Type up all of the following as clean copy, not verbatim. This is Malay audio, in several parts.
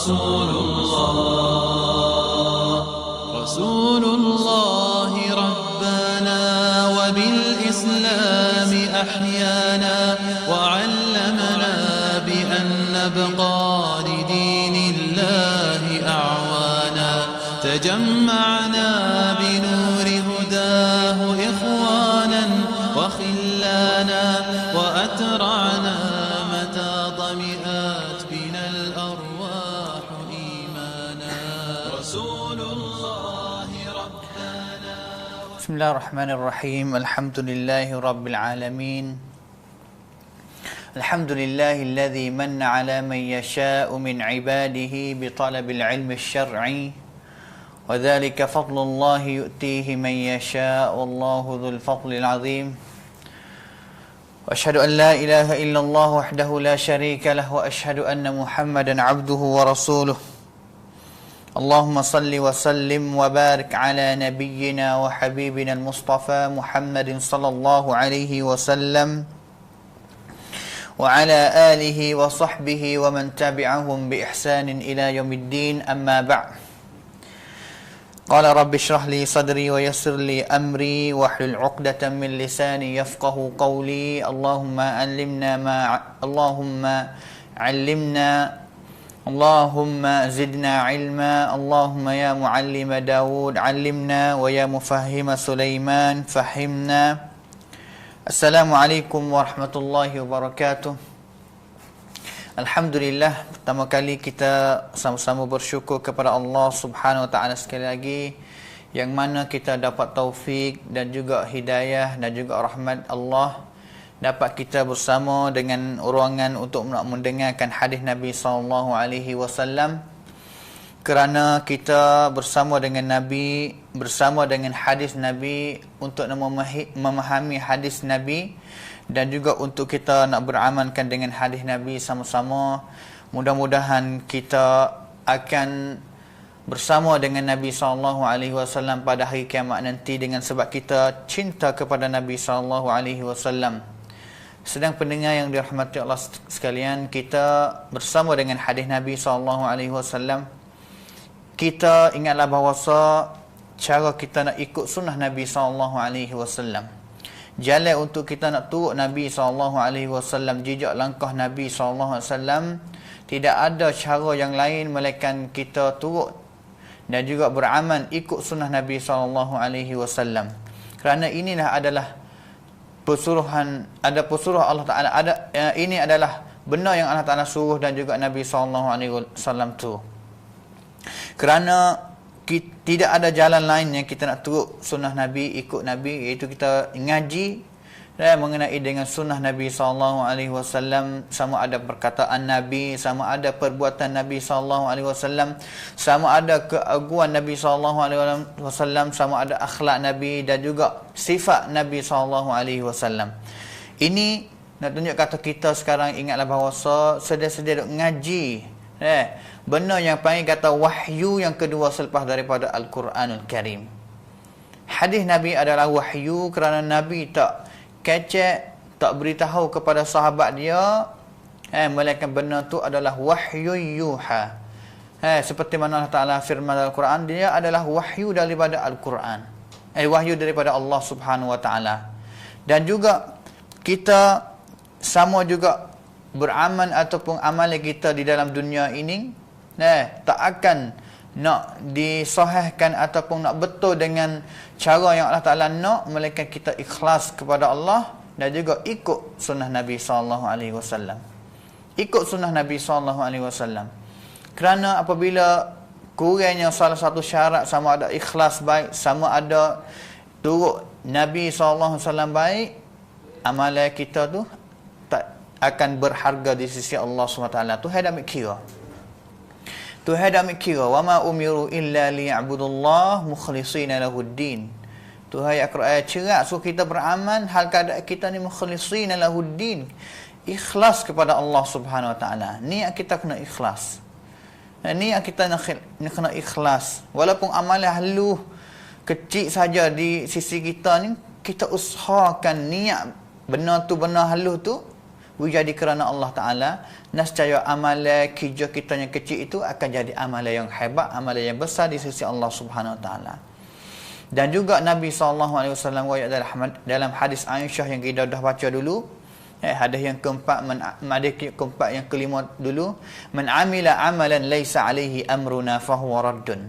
رسول الله ربنا وبالإسلام أحيانا وعلمنا بأن نبقى لدين الله أعوانا تجمعنا بنور هداه إخوانا وخلانا وأترعنا متى ضمئات بنا الأرواح إيمانا رسول الله ربنا. بسم الله الرحمن الرحيم. الحمد لله رب العالمين. الحمد لله الذي من على من يشاء من عباده بطلب العلم الشرعي وذلك فضل الله يؤتيه من يشاء والله ذو الفضل العظيم. وأشهد أن لا إله إلا الله وحده لا شريك له وأشهد أن محمدا عبده ورسوله. اللهم صل وسلم وبارك على نبينا وحبيبنا المصطفى محمد صلى الله عليه وسلم وعلى آله وصحبه ومن تبعهم بإحسان إلى يوم الدين. أما بعد. قال رب اشرح لي صدري ويسر لي أمري واحلل عقدة من لساني يفقه قولي. اللهم علمنا اللهم زدنا علما. اللهم يا معلم داود علمنا ويا مفهم سليمان فهمنا. Assalamualaikum warahmatullahi wabarakatuh. Alhamdulillah, pertama kali kita sama-sama bersyukur kepada Allah Subhanahu wa taala sekali lagi, yang mana kita dapat taufik dan juga hidayah dan juga rahmat Allah, dapat kita bersama dengan ruangan untuk mendengarkan hadis Nabi sallallahu alaihi wasallam. Kerana kita bersama dengan Nabi, bersama dengan hadis Nabi untuk memahami hadis Nabi dan juga untuk kita nak beramalkan dengan hadis Nabi sama-sama. Mudah-mudahan kita akan bersama dengan Nabi SAW pada hari kiamat nanti dengan sebab kita cinta kepada Nabi SAW. Sedang pendengar yang dirahmati Allah sekalian, kita bersama dengan hadis Nabi SAW. Kita ingatlah bahawa cara kita nak ikut sunnah Nabi SAW, jalan untuk kita nak turut Nabi SAW, jejak langkah Nabi SAW, tidak ada cara yang lain melainkan kita turut dan juga beramal ikut sunnah Nabi SAW. Kerana inilah adalah pesuruhan Allah Ta'ala, ini adalah benar yang Allah Ta'ala suruh dan juga Nabi SAW tu. Kerana tidak ada jalan lain yang kita nak turut sunnah Nabi, ikut Nabi, iaitu kita ngaji mengenai dengan sunnah Nabi SAW, sama ada perkataan Nabi, sama ada perbuatan Nabi SAW, sama ada keaguan Nabi SAW, sama ada akhlak Nabi dan juga sifat Nabi SAW. Ini nak tunjuk kata kita sekarang ingatlah bahawa sedia-sedia ngaji benar yang panggil kata wahyu yang kedua selepas daripada Al-Quranul Karim. Hadis Nabi adalah wahyu kerana Nabi tak kecek, tak beritahu kepada sahabat dia melainkan benar tu adalah wahyu yuha. Seperti mana Allah Ta'ala firman dalam Al-Quran, dia adalah wahyu daripada Al-Quran, wahyu daripada Allah Subhanahu wa Ta'ala. Dan juga kita sama juga beramal ataupun amalan kita di dalam dunia ini tak akan nak disahihkan ataupun nak betul dengan cara yang Allah Ta'ala nak, melainkan kita ikhlas kepada Allah dan juga ikut sunnah Nabi SAW. Ikut sunnah Nabi SAW. Kerana apabila kurangnya salah satu syarat, sama ada ikhlas baik, sama ada turut Nabi SAW baik, amalan kita tu tak akan berharga di sisi Allah SWT. Tuhan dah mikir. Tuhan dah mikir, wa ma umiru illa liya'budullah mukhlishina lahuddin. Tuhan ayat cerak suruh kita beramal hal keadaan kita ni mukhlishina lahuddin, ikhlas kepada Allah Subhanahu wa taala. Niat kita kena ikhlas. Niat kita kena ikhlas. Walaupun amalan halu kecil saja di sisi kita ni, kita usahakan niat benar tu, benar halus tu jadi kerana Allah Ta'ala, nescaya amalan kerja kita yang kecil itu akan jadi amalan yang hebat, amalan yang besar di sisi Allah Subhanahu Wa Ta'ala. Dan juga Nabi SAW dalam hadis Aisyah yang kita dah baca dulu, hadis yang keempat, yang kelima dulu, man amila amalan laisa alaihi amruna fahuwa raddun.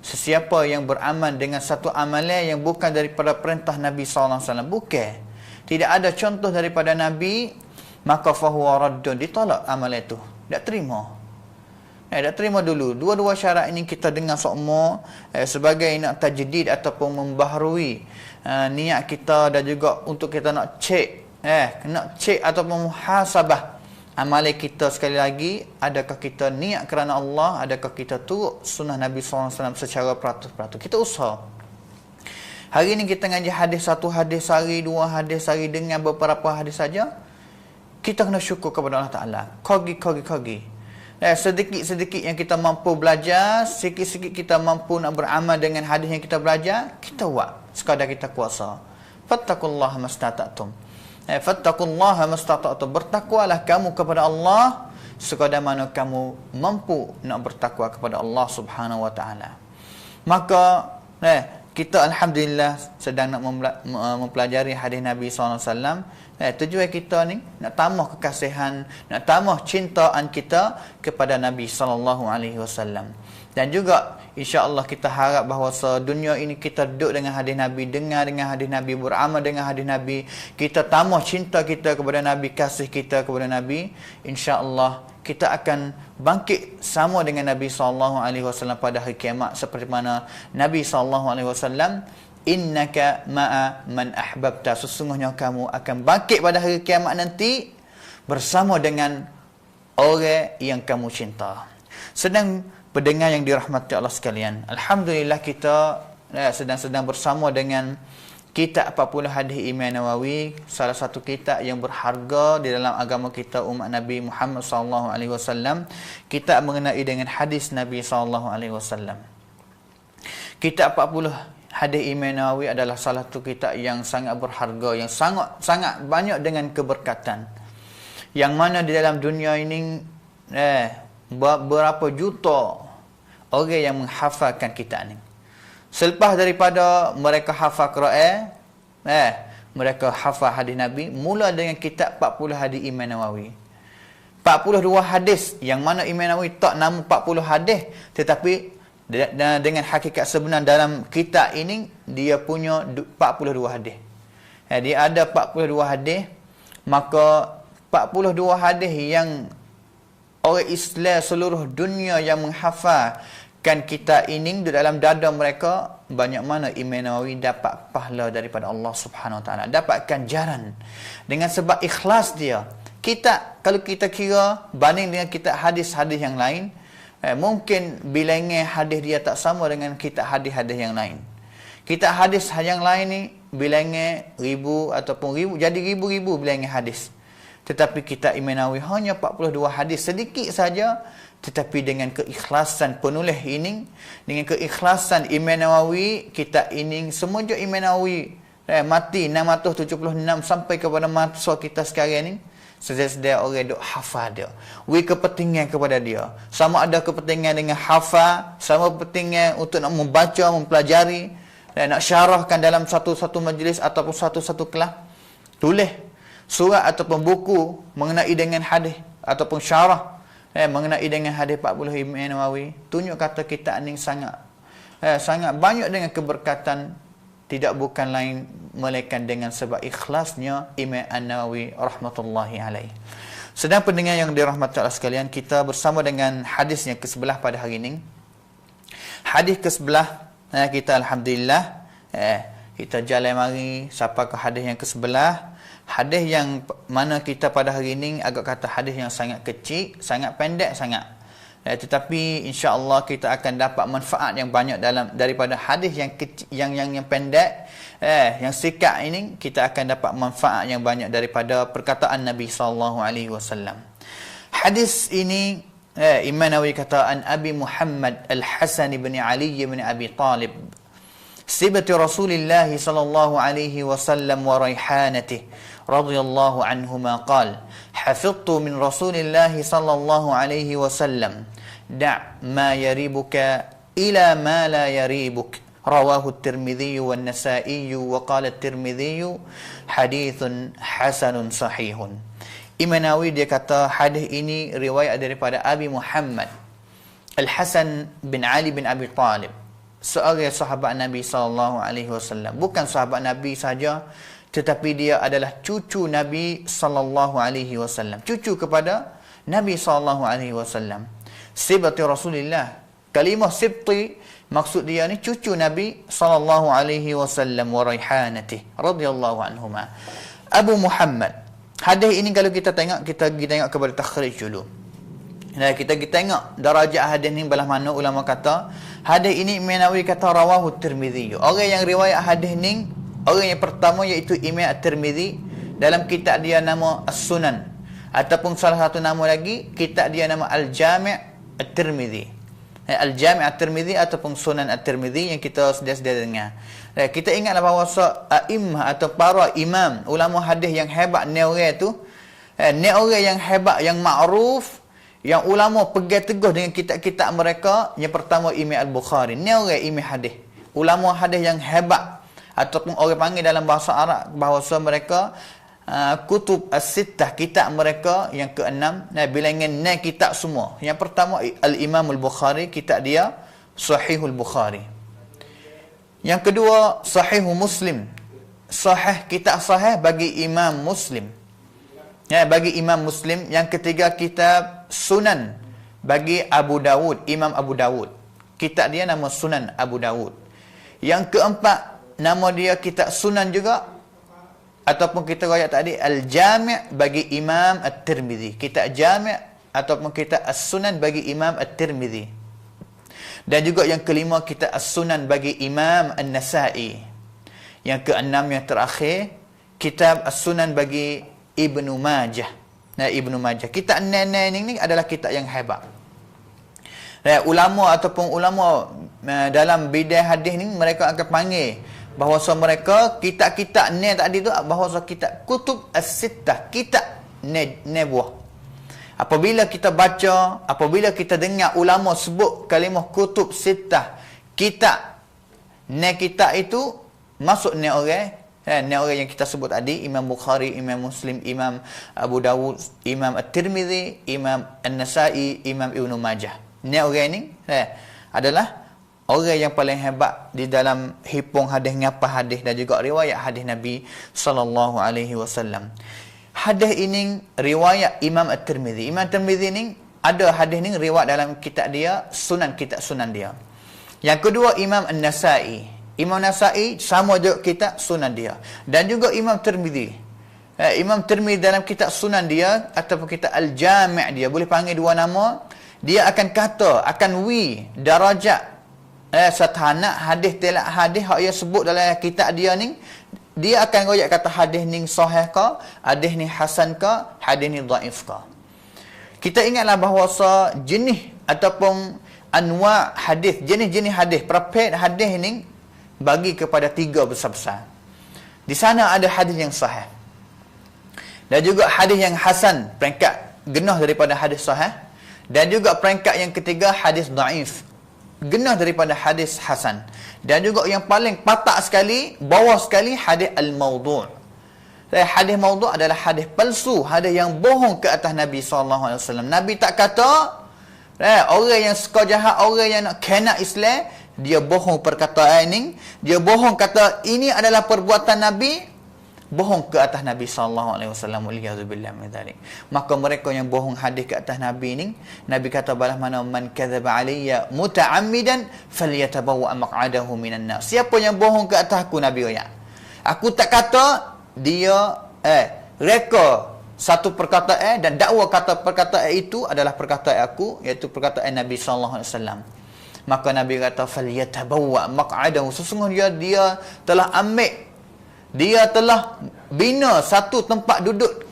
Sesiapa yang beramal dengan satu amalan yang bukan daripada perintah Nabi SAW, bukan, tidak ada contoh daripada Nabi, maka fahuwa raddun, ditolak amalan itu, tak terima. Tak terima dulu. Dua-dua syarat ini kita dengar semua sebagai nak tajdid ataupun membaharui niat kita, dan juga untuk kita nak cek ataupun muhasabah amalan kita sekali lagi, adakah kita niat kerana Allah, adakah kita turut sunnah Nabi SAW secara peratus-peratus. Kita usaha. Hari ini kita ngaji hadis, satu hadis sehari, dua hadis sehari, dengan beberapa hadis saja, kita kena syukur kepada Allah Ta'ala. Kogi. Sedikit-sedikit yang kita mampu belajar, sikit-sikit kita mampu nak beramal dengan hadis yang kita belajar, kita buat sekadar kita kuasa. Fattaqullaha mastata'tum. Fattaqullaha mastata'tum. Bertakwalah kamu kepada Allah sekadar mana kamu mampu nak bertakwa kepada Allah Subhanahu Wa Ta'ala. Maka kita alhamdulillah sedang nak mempelajari hadis Nabi SAW. Tujuan kita ni nak tambah kekasihan, nak tambah cintaan kita kepada Nabi SAW. Dan juga insya-Allah kita harap bahawa dunia ini kita duduk dengan hadis Nabi, dengar dengan hadis Nabi, beramal dengan hadis Nabi, kita tambah cinta kita kepada Nabi, kasih kita kepada Nabi. Insya-Allah kita akan bangkit sama dengan Nabi SAW pada hari kiamat, seperti mana Nabi SAW, innaka ma'a man ahbabta, sesungguhnya kamu akan bangkit pada hari kiamat nanti bersama dengan orang yang kamu cinta. Sedang pendengar yang dirahmati Allah sekalian, alhamdulillah kita sedang bersama dengan kitab 40 hadis Imam Nawawi, salah satu kitab yang berharga di dalam agama kita umat Nabi Muhammad SAW. Kitab mengenai dengan hadis Nabi SAW. Kitab 40 hadis Imam Nawawi adalah salah satu kitab yang sangat berharga, yang sangat banyak dengan keberkatan, yang mana di dalam dunia ini berapa juta orang yang menghafalkan kitab ini. Selepas daripada mereka hafal Quran, mereka hafal hadis Nabi, mula dengan kitab 40 hadis Imam Nawawi. 42 hadis, yang mana Imam Nawawi tak nama 40 hadis, tetapi dengan hakikat sebenar dalam kitab ini, dia punya 42 hadis. Dia ada 42 hadis, maka 42 hadis yang orang Islam seluruh dunia yang menghafalkan kitab ini di dalam dada mereka, banyak mana Imam Nawawi dapat pahala daripada Allah Subhanahu Wa Taala, dapat ganjaran dengan sebab ikhlas dia. Kalau kita kira banding dengan kitab hadis-hadis yang lain, mungkin bilangan hadis dia tak sama dengan kitab hadis-hadis yang lain. Kitab hadis yang lain ni bilangan ribu ataupun jadi ribu-ribu bilangan hadis. Tetapi kitab Imam Nawawi hanya 42 hadis, sedikit saja, tetapi dengan keikhlasan penulis ini, dengan keikhlasan Imam Nawawi, kitab ini semenjak Imam Nawawi mati 676 sampai kepada masa kita sekarang ni, sedia-sedia orang duk hafal dia. Kepentingan kepada dia, sama ada kepentingan dengan hafal, sama kepentingan untuk nak membaca, mempelajari, dan nak syarahkan dalam satu-satu majlis ataupun satu-satu kelas, tulis surat ataupun buku mengenai dengan hadis ataupun syarah mengenai dengan hadis 40 Imam Nawawi. Tunjuk kata kitab ni sangat banyak dengan keberkatan, tidak bukan lain melainkan dengan sebab ikhlasnya Imam An-Nawawi rahmatullahi alaih. Sedang pendengar yang dirahmati Allah sekalian, kita bersama dengan hadis yang ke-11 pada hari ini. Hadis ke-11 kita alhamdulillah kita jalan mari sampai ke hadis yang ke-11. Hadis yang mana kita pada hari ini agak kata hadis yang sangat kecil, sangat pendek sangat. Tetapi insya-Allah kita akan dapat manfaat yang banyak daripada hadis yang kecil, yang pendek, yang singkat ini. Kita akan dapat manfaat yang banyak daripada perkataan Nabi SAW. Hadis ini Imam Nawawi kata, an Abi Muhammad Al-Hasan bin Ali bin Abi Talib, sibati Rasulillah sallallahu alaihi wasallam wa raihanatihi, radhiyallahu anhuma qala hafidhtu min Rasulillah sallallahu alaihi wasallam da' ma yaribuka ila ma la yaribuk rawahu at-Tirmidzi wan Nasa'i wa qala at-Tirmidzi hadithun hasanun sahihun. Imam Nawawi dia kata hadis ini riwayat daripada Abi Muhammad Al-Hasan bin Ali bin Abi Talib, seorang sahabat Nabi sallallahu alaihi wasallam. Bukan sahabat Nabi saja, tetapi dia adalah cucu Nabi sallallahu alaihi wasallam, cucu kepada Nabi sallallahu alaihi wasallam. Sibati Rasulillah. Kalimah sibti maksud dia ni cucu Nabi sallallahu alaihi wasallam wa raihanatih radhiyallahu anhuma. Abu Muhammad. Hadis ini kalau kita tengok kepada takhrij dulu. Nah, kita tengok darajat hadis ni belah mana ulama kata. Hadis ini Imam Nawawi kata rawahu Tirmidzi. Orang yang riwayat hadis ni, orang yang pertama iaitu Imam At-Tirmidzi dalam kitab dia nama As-Sunan, ataupun salah satu nama lagi kitab dia nama Al-Jami' At-Tirmidzi. Al-Jami' At-Tirmidzi ataupun Sunan At-Tirmidzi yang kita sedia dengar. Kita ingatlah bahawa a'immah atau para imam ulama hadis yang hebat ni orang tu, ni orang yang hebat, yang ma'ruf, yang ulama pegang teguh dengan kitab-kitab mereka. Yang pertama Imam Al-Bukhari. Ni orang imam hadis, ulama hadis yang hebat, ataupun orang panggil dalam bahasa Arab bahawa mereka kutub as-sittah, kitab mereka yang keenam. Bilangan ni kitab semua. Yang pertama Al-Imam Al-Bukhari, kitab dia Sahihul Bukhari. Yang kedua Sahihul Muslim, sahih, kitab sahih bagi Imam Muslim, bagi Imam Muslim. Yang ketiga kitab Sunan bagi Abu Dawud, Imam Abu Dawud, kitab dia nama Sunan Abu Dawud. Yang keempat nama dia kitab Sunan juga, ataupun kita royak tadi Al-Jami' bagi Imam At-Tirmidzi, kitab Jami' ataupun kitab As-Sunan bagi Imam At-Tirmidzi. Dan juga yang kelima kitab As-Sunan bagi Imam An-Nasa'i. Yang keenam yang terakhir kitab As-Sunan bagi Ibnu Majah. Ibnu Majah. Kitab ni adalah kitab yang hebat. Ulama ataupun ulama dalam bidang hadis ni mereka akan panggil bahawa mereka kitab-kitab ni tadi tu bahawa kitab kutub as-sittah, kitab ni buah. Apabila kita baca, apabila kita dengar ulama sebut kalimah kutub sittah, kitab itu masuk ni orang, ni orang yang kita sebut tadi, Imam Bukhari, Imam Muslim, Imam Abu Dawud, Imam At-Tirmidzi, Imam An-Nasa'i, Imam Ibnu Majah. Ni orang ni adalah orang yang paling hebat di dalam hipung hadis, ngapa hadis dan juga riwayat hadis Nabi sallallahu alaihi wasallam. Hadis ini riwayat Imam At-Tirmidzi. Imam At-Tirmidzi ni ada hadis ni riwayat dalam kitab dia Sunan, kitab Sunan dia. Yang kedua Imam An-Nasa'i. Imam Nasa'i sama juga kitab Sunan dia. Dan juga Imam Tirmidzi. Imam Tirmidzi dalam kitab Sunan dia ataupun kitab Al-Jami' dia, boleh panggil dua nama. Dia akan kata, akan darajat satanak hadis telak hadis hak ia sebut dalam kitab dia ni, dia akan royak kata hadis ni sahih ke, hadis ni hasan ke, hadis ni dhaif ke. Kita ingatlah bahawa jenis ataupun anwa' hadis, jenis-jenis hadis, perpet hadis ni bagi kepada tiga besar-besar. Di sana ada hadis yang sahih. Dan juga hadis yang hasan, peringkat genah daripada hadis sahih. Dan juga peringkat yang ketiga hadis dhaif, genah daripada hadis hasan. Dan juga yang paling patak sekali, bawah sekali, hadis al-mawdu'. Hadis mawdu' adalah hadis palsu, hadis yang bohong ke atas Nabi SAW. Nabi tak kata, orang yang suka jahat, orang yang nak kena Islam, dia bohong perkataan ini, dia bohong kata ini adalah perbuatan Nabi, bohong ke atas Nabi SAW. Waliyadzubillah min dzalik. Maka mereka yang bohong hadis ke atas Nabi ni, Nabi kata balah mana, man kadzaba alayya muta'ammidan falyatabawwa maq'adahu minan nar. Siapa yang bohong ke atas aku, Nabi kata, aku tak kata dia reka satu perkataan dan dakwa kata perkataan itu adalah perkataan aku, iaitu perkataan Nabi SAW. Maka Nabi kata falyatabawwa maq'adahu, sesungguhnya dia telah ambil, dia telah bina satu tempat duduk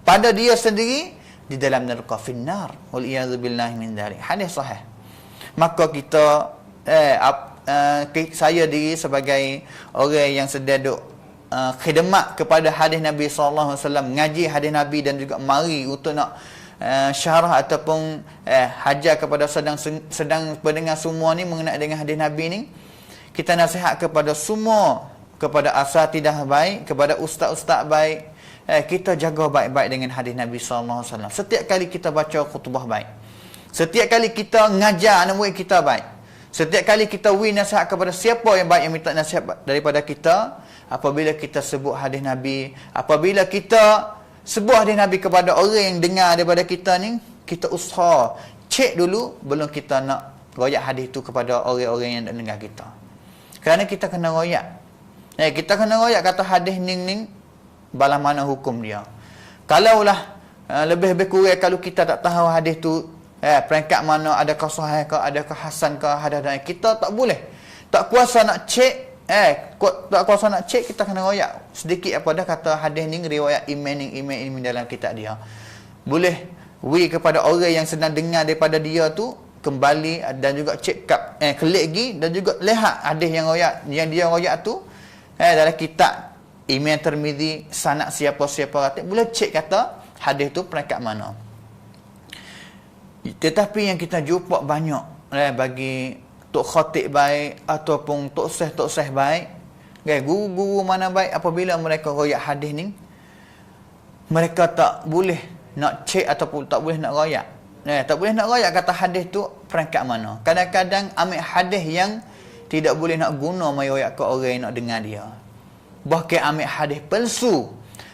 pada dia sendiri di dalam neraka, finnar. Waliyadzubillah min dzalik. Hadis sahih. Maka kita saya diri sebagai orang yang sedang duk khidmat kepada hadis Nabi sallallahu alaihi wasallam, ngaji hadis Nabi dan juga mari untuk nak syarah ataupun hajar kepada sedang pendengar semua ni mengenai dengan hadis Nabi ni. Kita nasihat kepada semua, kepada asatidah baik, kepada ustaz-ustaz baik, kita jaga baik-baik dengan hadis Nabi sallallahu alaihi wasallam. Setiap kali kita baca khutbah baik, setiap kali kita ngajar anak murid kita baik, setiap kali kita nasihat kepada siapa yang baik yang minta nasihat daripada kita, apabila kita sebut hadis Nabi, apabila kita sebut hadis Nabi kepada orang yang dengar daripada kita ni, kita usaha cek dulu belum kita nak royak hadis tu kepada orang-orang yang dengar kita. Kerana kita kena royak. Kita kena royak kata hadis ning balas mana hukum dia. Kalaulah lebih-lebih kurang kalau kita tak tahu hadis tu peringkat mana, adakah sahih ke, adakah hasan ke, hadis kita tak boleh. Tak kuasa nak cek, tak kuasa nak cek, kita kena royak sedikit apa dah kata hadis ni riwayat imam dalam kitab dia. Boleh kepada orang yang sedang dengar daripada dia tu kembali dan juga check up klik lagi dan juga lihat hadis yang dia royak tu dalam kitab Imam Tirmizi, sanad siapa-siapa kata, boleh cek kata hadis tu peringkat mana. Tetapi yang kita jumpa banyak bagi tok khatib baik ataupun tok syekh baik, guru-guru mana baik, apabila mereka royak hadis ni, mereka tak boleh nak cek ataupun tak boleh nak royak. Tak boleh nak royak kata hadis tu peringkat mana. Kadang-kadang ambil hadis yang tidak boleh nak guna mai royak ke orang yang nak dengar dia. Bahkan ambil hadis palsu.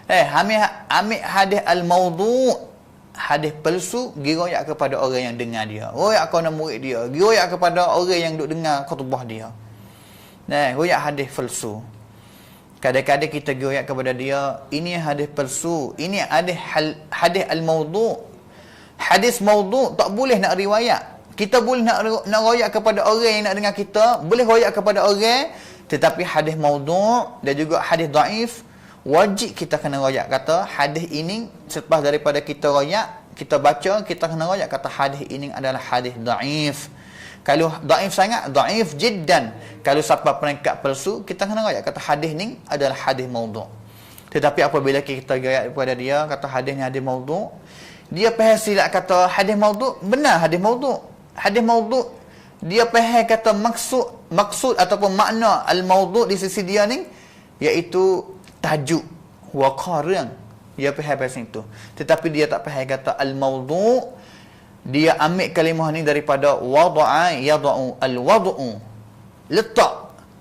Ambil hadis al-maudhu', hadis palsu giroyak kepada orang yang dengar dia. Royak kepada murid dia, giroyak kepada orang yang duk dengar khutbah dia. Royak hadis palsu. Kadang-kadang kita giroyak kepada dia, ini hadis palsu, ini hadis al-maudhu'. Hadis maudhu' tak boleh nak riwayat. Kita boleh nak royak kepada orang yang nak dengar kita, boleh royak kepada orang, tetapi hadis maudhu' dan juga hadis dhaif, wajib kita kena royak kata hadis ini selepas daripada kita royak, kita baca, kita kena royak kata hadis ini adalah hadis dhaif. Kalau dhaif sangat, dhaif jiddan. Kalau sampai peringkat palsu, kita kena royak kata hadis ni adalah hadis maudhu'. Tetapi apabila kita royak kepada dia kata hadis ni hadis maudhu', dia faham silap kata hadis maudhu', benar hadis maudhu'. Hadis maudhu' dia faham kata maksud ataupun makna al-maudhu' di sisi dia ni iaitu tajuk wa qarang. Dia faham pasal itu. Tetapi dia tak faham kata al-maudhu', dia ambil kalimah ni daripada wada'a yada'u, al-wad'u, letak,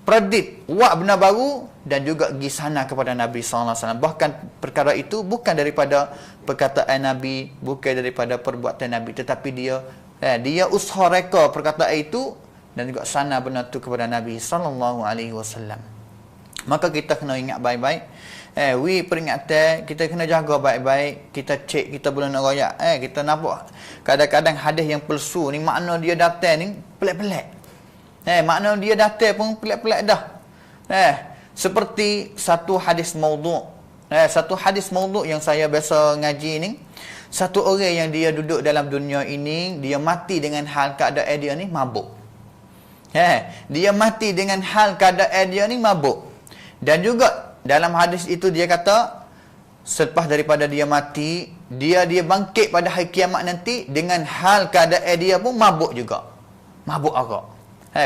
predit, buat benda baru dan juga pergi sana kepada Nabi sallallahu alaihi wasallam. Bahkan perkara itu bukan daripada perkataan Nabi, bukan daripada perbuatan Nabi, tetapi dia usaha reka perkataan itu dan juga sana benda itu kepada Nabi sallallahu alaihi wasallam. Maka kita kena ingat baik-baik. Peringatan, kita kena jaga baik-baik. Kita cek, kita boleh nak royak. Kita nampak kadang-kadang hadis yang palsu ni makna dia datang ni pelik-pelik. Makna dia datang pun pelik-pelik dah. Seperti satu hadis maudhu'. Satu hadis maudhu' yang saya biasa ngaji ni, satu orang yang dia duduk dalam dunia ini, dia mati dengan hal keadaan dia ni mabuk. Dia mati dengan hal keadaan dia ni mabuk. Dan juga dalam hadis itu dia kata, selepas daripada dia mati, dia bangkit pada hari kiamat nanti dengan hal keadaan dia pun mabuk juga. Mabuk arak.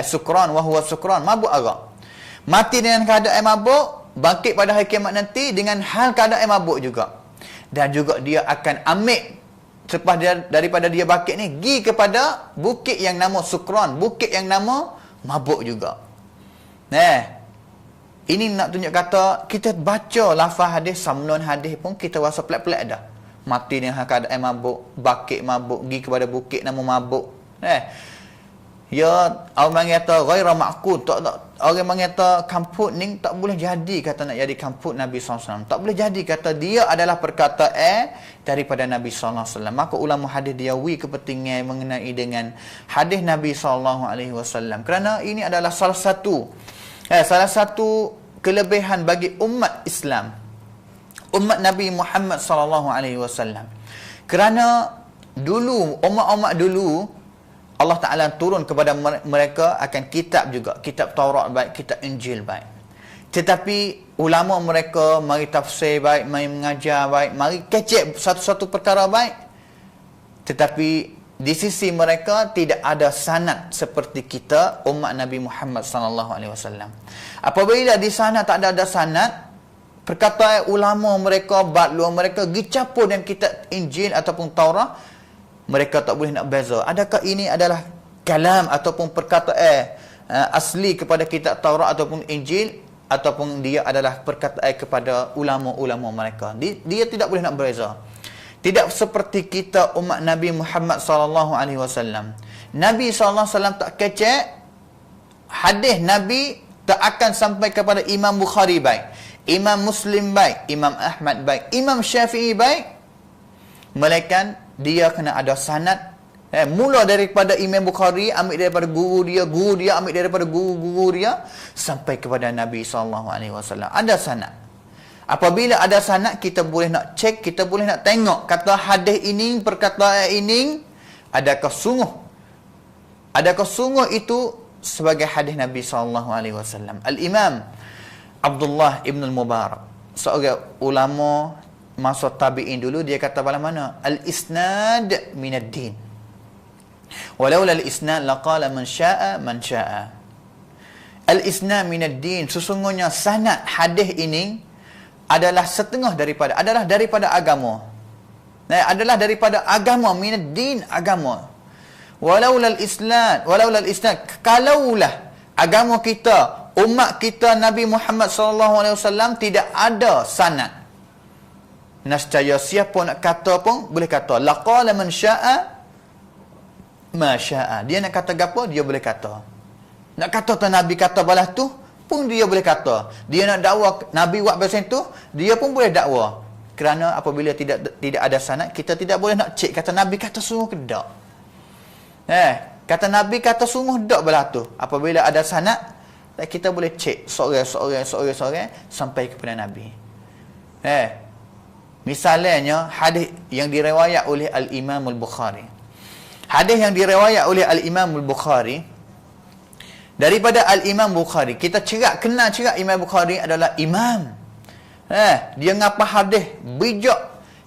Sukran wa huwa sukran, mabuk arak. Mati dengan keadaan mabuk, bangkit pada hari kiamat nanti dengan hal keadaan mabuk juga. Dan juga dia akan ambil selepas daripada dia bangkit ni, pergi kepada bukit yang nama sukran, bukit yang nama mabuk juga. Ini nak tunjuk kata kita baca lafaz hadis, samnon hadis pun kita rasa pelik-pelik dah. Mati dengan keadaan mabuk, bangkit mabuk, pergi kepada bukit nama mabuk. Ya, orang kata ghaira ma'qul, orang kata kamput ni tak boleh jadi kata nak jadi kamput Nabi SAW. Tak boleh jadi kata dia adalah perkataan daripada Nabi SAW. Maka ulama hadis dia kepentingan mengenai dengan hadis Nabi SAW. Kerana ini adalah salah satu kelebihan bagi umat Islam, umat Nabi Muhammad SAW. Kerana dulu, umat-umat dulu, Allah Ta'ala turun kepada mereka akan kitab juga. Kitab Taurat baik, kitab Injil baik. Tetapi ulama mereka mari tafsir baik, mari mengajar baik, mari kecek satu-satu perkara baik, tetapi di sisi mereka tidak ada sanad seperti kita umat Nabi Muhammad sallallahu alaihi wasallam. Apabila di sana tak ada sanad, perkataan ulama mereka, batlu mereka gicampur dengan kitab Injil ataupun Taurat, mereka tak boleh nak beza. Adakah ini adalah kalam ataupun perkataan asli kepada kitab Taurat ataupun Injil, ataupun dia adalah perkataan kepada ulama-ulama mereka. Dia tidak boleh nak beza. Tidak seperti kita umat Nabi Muhammad sallallahu alaihi wasallam. Nabi sallallahu alaihi wasallam tak kecek, hadis Nabi tak akan sampai kepada Imam Bukhari baik, Imam Muslim baik, Imam Ahmad baik, Imam Syafi'i baik, melainkan dia kena ada sanad. Mula daripada Imam Bukhari, ambil daripada guru dia ambil daripada guru dia, sampai kepada Nabi SAW. Ada sanad. Apabila ada sanad, kita boleh nak cek, kita boleh nak tengok kata hadis ini, perkataan ini, adakah sungguh itu sebagai hadis Nabi SAW. Al-Imam Abdullah ibn al-Mubarak, seorang ulama masa tabi'in dulu, dia kata pada mana? Al-isnad minad din. Walaula al-isnad laqala man syaa man syaa. Al-isnad minad din, sesungguhnya sanad hadis ini adalah setengah daripada agama. Adalah daripada agama, minad din, agama. Walaula al-isnad kalaulah agama kita, umat kita Nabi Muhammad sallallahu alaihi wasallam tidak ada sanad, nescaya siapa nak kata pun boleh kata laqala man syaa ma syaa. Dia nak kata gapo, dia boleh kata. Nak kata tu Nabi kata balas tu pun dia boleh kata. Dia nak dakwa Nabi buat macam tu, dia pun boleh dakwa. Kerana apabila tidak ada sanad, kita tidak boleh nak cek kata Nabi kata sungguh ke tak. Kata Nabi kata sungguh tak balas tu. Apabila ada sanad, kita boleh cek seorang sampai kepada Nabi. Misalnya hadis yang diriwayat oleh Al-Imam Al-Bukhari. Hadis yang diriwayat oleh Al-Imam Al-Bukhari, daripada Al-Imam Bukhari, kita kenal Imam Bukhari adalah imam. Dia ngapa hadis bijak,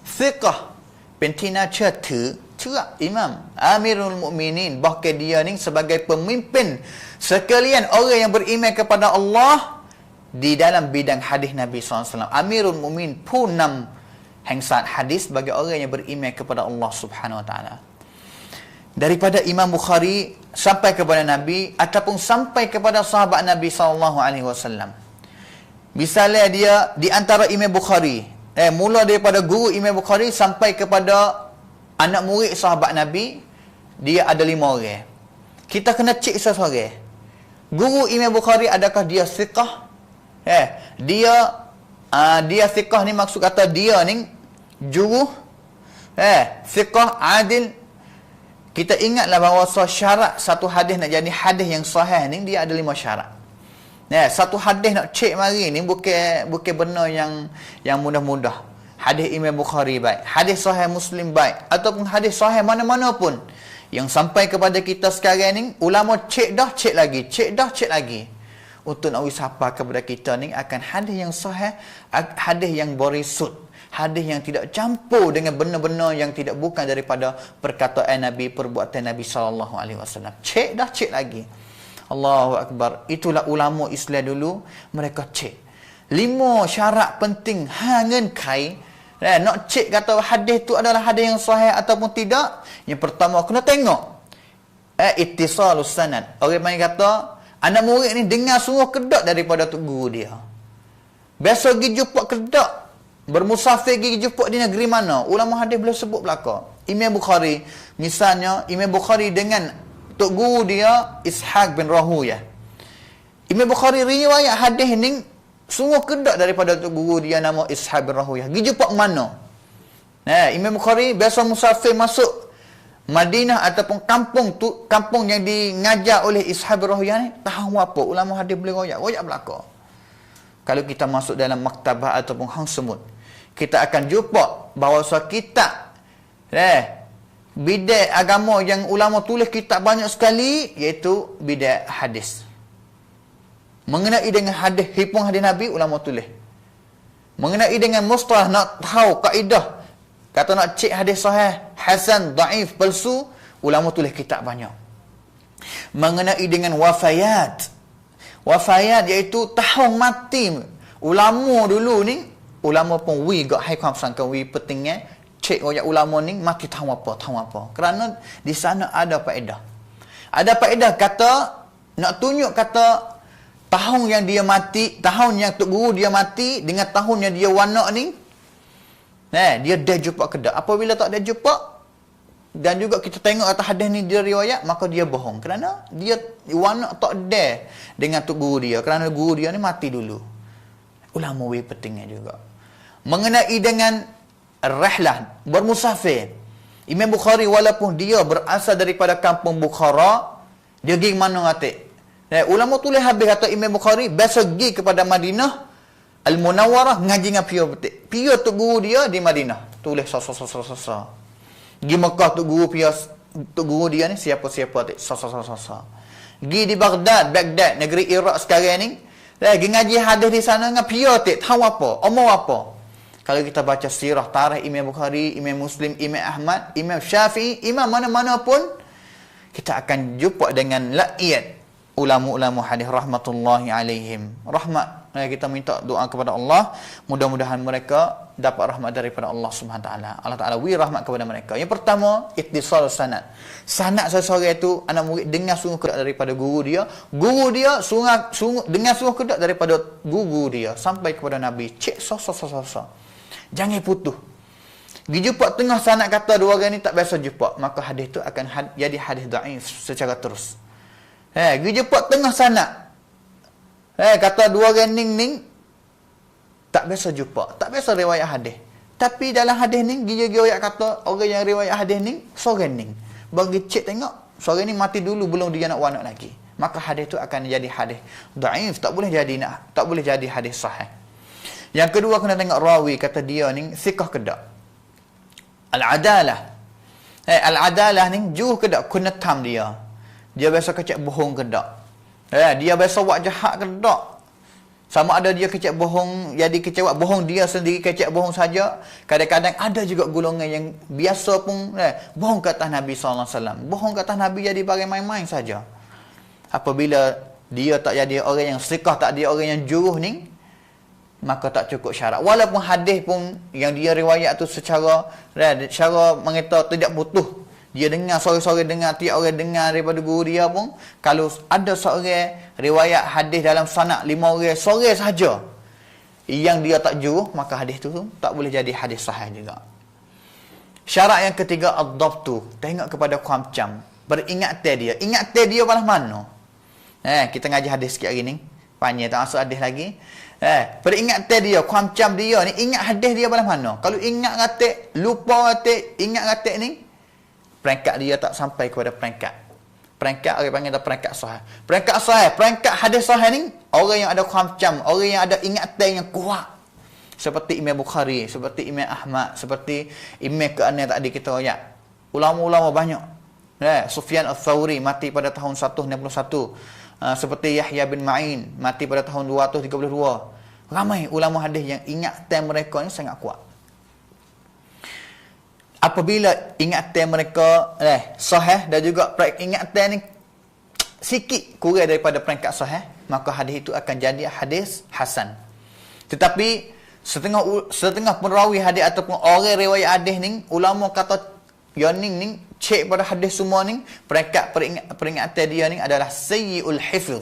thiqah, pentina cerak imam, Amirul Mukminin, bahkan dia ni sebagai pemimpin sekalian orang yang beriman kepada Allah di dalam bidang hadis Nabi SAW. Amirul Mukminin punam hangsat hadis bagi orang yang beriman kepada Allah Subhanahu Wa Taala. Daripada Imam Bukhari sampai kepada Nabi ataupun sampai kepada sahabat Nabi SAW. Misalnya dia di antara Imam Bukhari, mula daripada guru Imam Bukhari sampai kepada anak murid sahabat Nabi, dia ada 5 orang. Kita kena cek seseorang. Guru Imam Bukhari, adakah dia thiqah? Dia thiqah ni maksud kata dia ni juru, thiqah, adil. Kita ingatlah bahawa syarat satu hadis nak jadi hadis yang sahih ni, dia ada 5 syarat. Satu hadis nak cek mari ni bukan benar yang mudah-mudah. Hadis Imam Bukhari baik, hadis sahih Muslim baik, ataupun hadis sahih mana-mana pun yang sampai kepada kita sekarang ni, ulama cek lagi untuk nak wisapa kepada kita ni akan hadis yang sahih, hadis yang berisut, hadis yang tidak campur dengan benda-benda yang tidak bukan daripada perkataan Nabi, perbuatan Nabi sallallahu alaihi wasallam. Cek lagi. Allahu akbar. Itulah ulama Islam dulu, mereka cek 5 syarat penting hangen kai. Nak cek kata hadis tu adalah hadis yang sahih ataupun tidak. Yang pertama kena tengok ittisalus sanad. Orang main kata anak murid ni dengar sungguh kedak daripada tok guru dia. Biasa pergi jumpa kedak, bermusafir pergi jumpa di negeri mana, ulama hadis boleh sebut belaka. Imam Bukhari, misalnya Imam Bukhari dengan tok guru dia Ishaq bin Rahuyah. Imam Bukhari riwayat hadis ni sungguh kedak daripada tok guru dia nama Ishaq bin Rahuyah. Pergi jumpa mana? Imam Bukhari biasa musafir masuk Madinah ataupun kampung yang dingajar oleh Ishaq bin Rahuyah ni, tahu apa ulama hadis boleh royak belaka. Kalau kita masuk dalam maktabah ataupun hang semut, kita akan jumpa bahawa kitab bidang agama yang ulama tulis kitab banyak sekali, iaitu bidang hadis. Mengenai dengan hadis, hipung hadis Nabi, ulama tulis. Mengenai dengan mustalah, nak tahu kaedah, kata nak cek hadis sahih, hasan, daif, palsu, ulama tulis kitab banyak. Mengenai dengan wafayat, iaitu tahun mati. Ulama dulu ni, ulama pun gak haiความสำคัญ pentingnya cek royak ulama ni mati tahun apa. Kerana di sana ada faedah. Ada faedah kata, nak tunjuk kata tahun yang dia mati, tahun yang Tok Guru dia mati dengan tahun yang dia wanak ni, dia dah jumpa ke tak? Apabila tak ada jumpa, dan juga kita tengok atas hadis ni dia riwayat, maka dia bohong. Kerana dia wanak tak ada dengan Tok Guru dia. Kerana guru dia ni mati dulu. Ulama pentingnya juga. Mengenai dengan rihlah, bermusafir. Imam Bukhari walaupun dia berasal daripada kampung Bukhara, dia pergi mana ngatik? Ulama tulis habis kata Imam Bukhari biasa pergi kepada Madinah Al-Munawwarah ngaji dengan pio betik. Pio Tok Guru dia di Madinah. Tulis sa. Pergi Mekah Tok Guru dia ni siapa-siapa tik sa. Pergi di Baghdad, negeri Iraq sekarang ni, pergi ngaji hadis di sana dengan pio tik, tahu apa, omong apa. Kalau kita baca sirah tarikh Imam Bukhari, Imam Muslim, Imam Ahmad, Imam Syafi'i, imam mana-mana pun, kita akan jumpa dengan la'iyat ulama-ulama hadis rahmatullahi alaihim. Rahmat, kita minta doa kepada Allah, mudah-mudahan mereka dapat rahmat daripada Allah Subhanahu taala. Allah Taala rahmat kepada mereka. Yang pertama, ittisal sanad. Sanad seseorang itu anak murid dengar sungguh kedak daripada guru dia dengar sungguh kedak daripada guru dia sampai kepada Nabi. Cek sa. Jangan putus. Dijumpa tengah sanad kata dua orang ni tak biasa jumpa, maka hadis itu akan jadi hadis dhaif secara terus. Dijumpa tengah sanad. Kata dua orang ning tak biasa jumpa, tak biasa riwayat hadis. Tapi dalam hadis ni dia kata orang yang riwayat hadis ni seorang ni. Bagi cek tengok, seorang ni mati dulu belum dia nak wanak lagi. Maka hadis itu akan jadi hadis dhaif, tak boleh jadi hadis sahih. Yang kedua kena tengok rawi, kata dia ni thiqah ke tak? Al-adalah. Al-adalah ni juh ke tak kunatam dia. Dia biasa kecek bohong ke tak? Dia biasa buat jahat ke tak? Sama ada dia kecek bohong, jadi kecewa bohong dia sendiri, kecek bohong saja. Kadang-kadang ada juga golongan yang biasa pun bohong ke atas Nabi SAW. Bohong ke atas Nabi jadi barang main-main saja. Apabila dia tak jadi orang yang thiqah, tak dia orang yang juruh ni, maka tak cukup syarat. Walaupun hadis pun yang dia riwayat tu secara mengata tidak putus. Dia dengar sore-sore, dengar tiap orang dengar daripada guru dia pun, kalau ada seorang riwayat hadis dalam sanad 5 orang sore saja yang dia tak juruh, maka hadis tu tak boleh jadi hadis sahih juga. Syarat yang ketiga, ad-dhabtu. Tengok kepada kuamcam, beringatan dia. Ingatan dia balas mana? Kita ngaji hadis sikit hari ni. Panjang tak masuk hadis lagi. Peringatan dia, kuamcam dia ni, ingat hadis dia balas mana? Kalau ingat ngatik, lupa ngatik, ingat ngatik ni, peringkat dia tak sampai kepada peringkat orang panggil peringkat sahih. Peringkat hadis sahih ni, orang yang ada kuamcam, orang yang ada ingatan yang kuat. Seperti Imam Bukhari, seperti Imam Ahmad, seperti Imam Ke'ana tadi kita ayat. Ulama-ulama banyak. Sufyan al-Thawri mati pada tahun 161. Seperti Yahya bin Ma'in mati pada tahun 232. Ramai ulama hadis yang ingatan mereka ni sangat kuat. Apabila ingatan mereka sahih dan juga ingatan ni sikit kurang daripada peringkat sahih, maka hadis itu akan jadi hadis hasan. Tetapi setengah perawi hadis ataupun orang riwayat hadis ni, ulama kata yang ni cek pada hadis semua ni, peringatan dia ni adalah sayyi'ul hifz.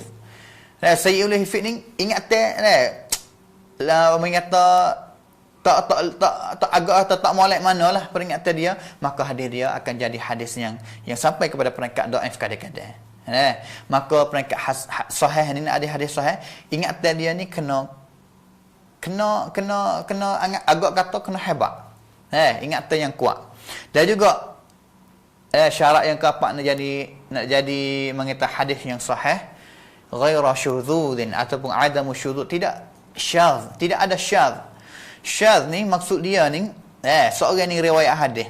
Sayyi'ul hifz ni ingatan lah mengata tak agak atau tak molek manalah peringatan dia, maka hadis dia akan jadi hadis yang sampai kepada peringkat dhaif kadang-kadang. Maka peringkat sahih ni ada hadis sahih, ingatan dia ni kena agak kata kena hebat. Ingatan yang kuat. Dan juga syarat yang keempat nak jadi mengata hadis yang sahih, ghaira syudzudin ataupun adamu syudzud, tidak syadz, tidak ada syadz. Syadz ni maksud dia ni seorang ni riwayat hadis.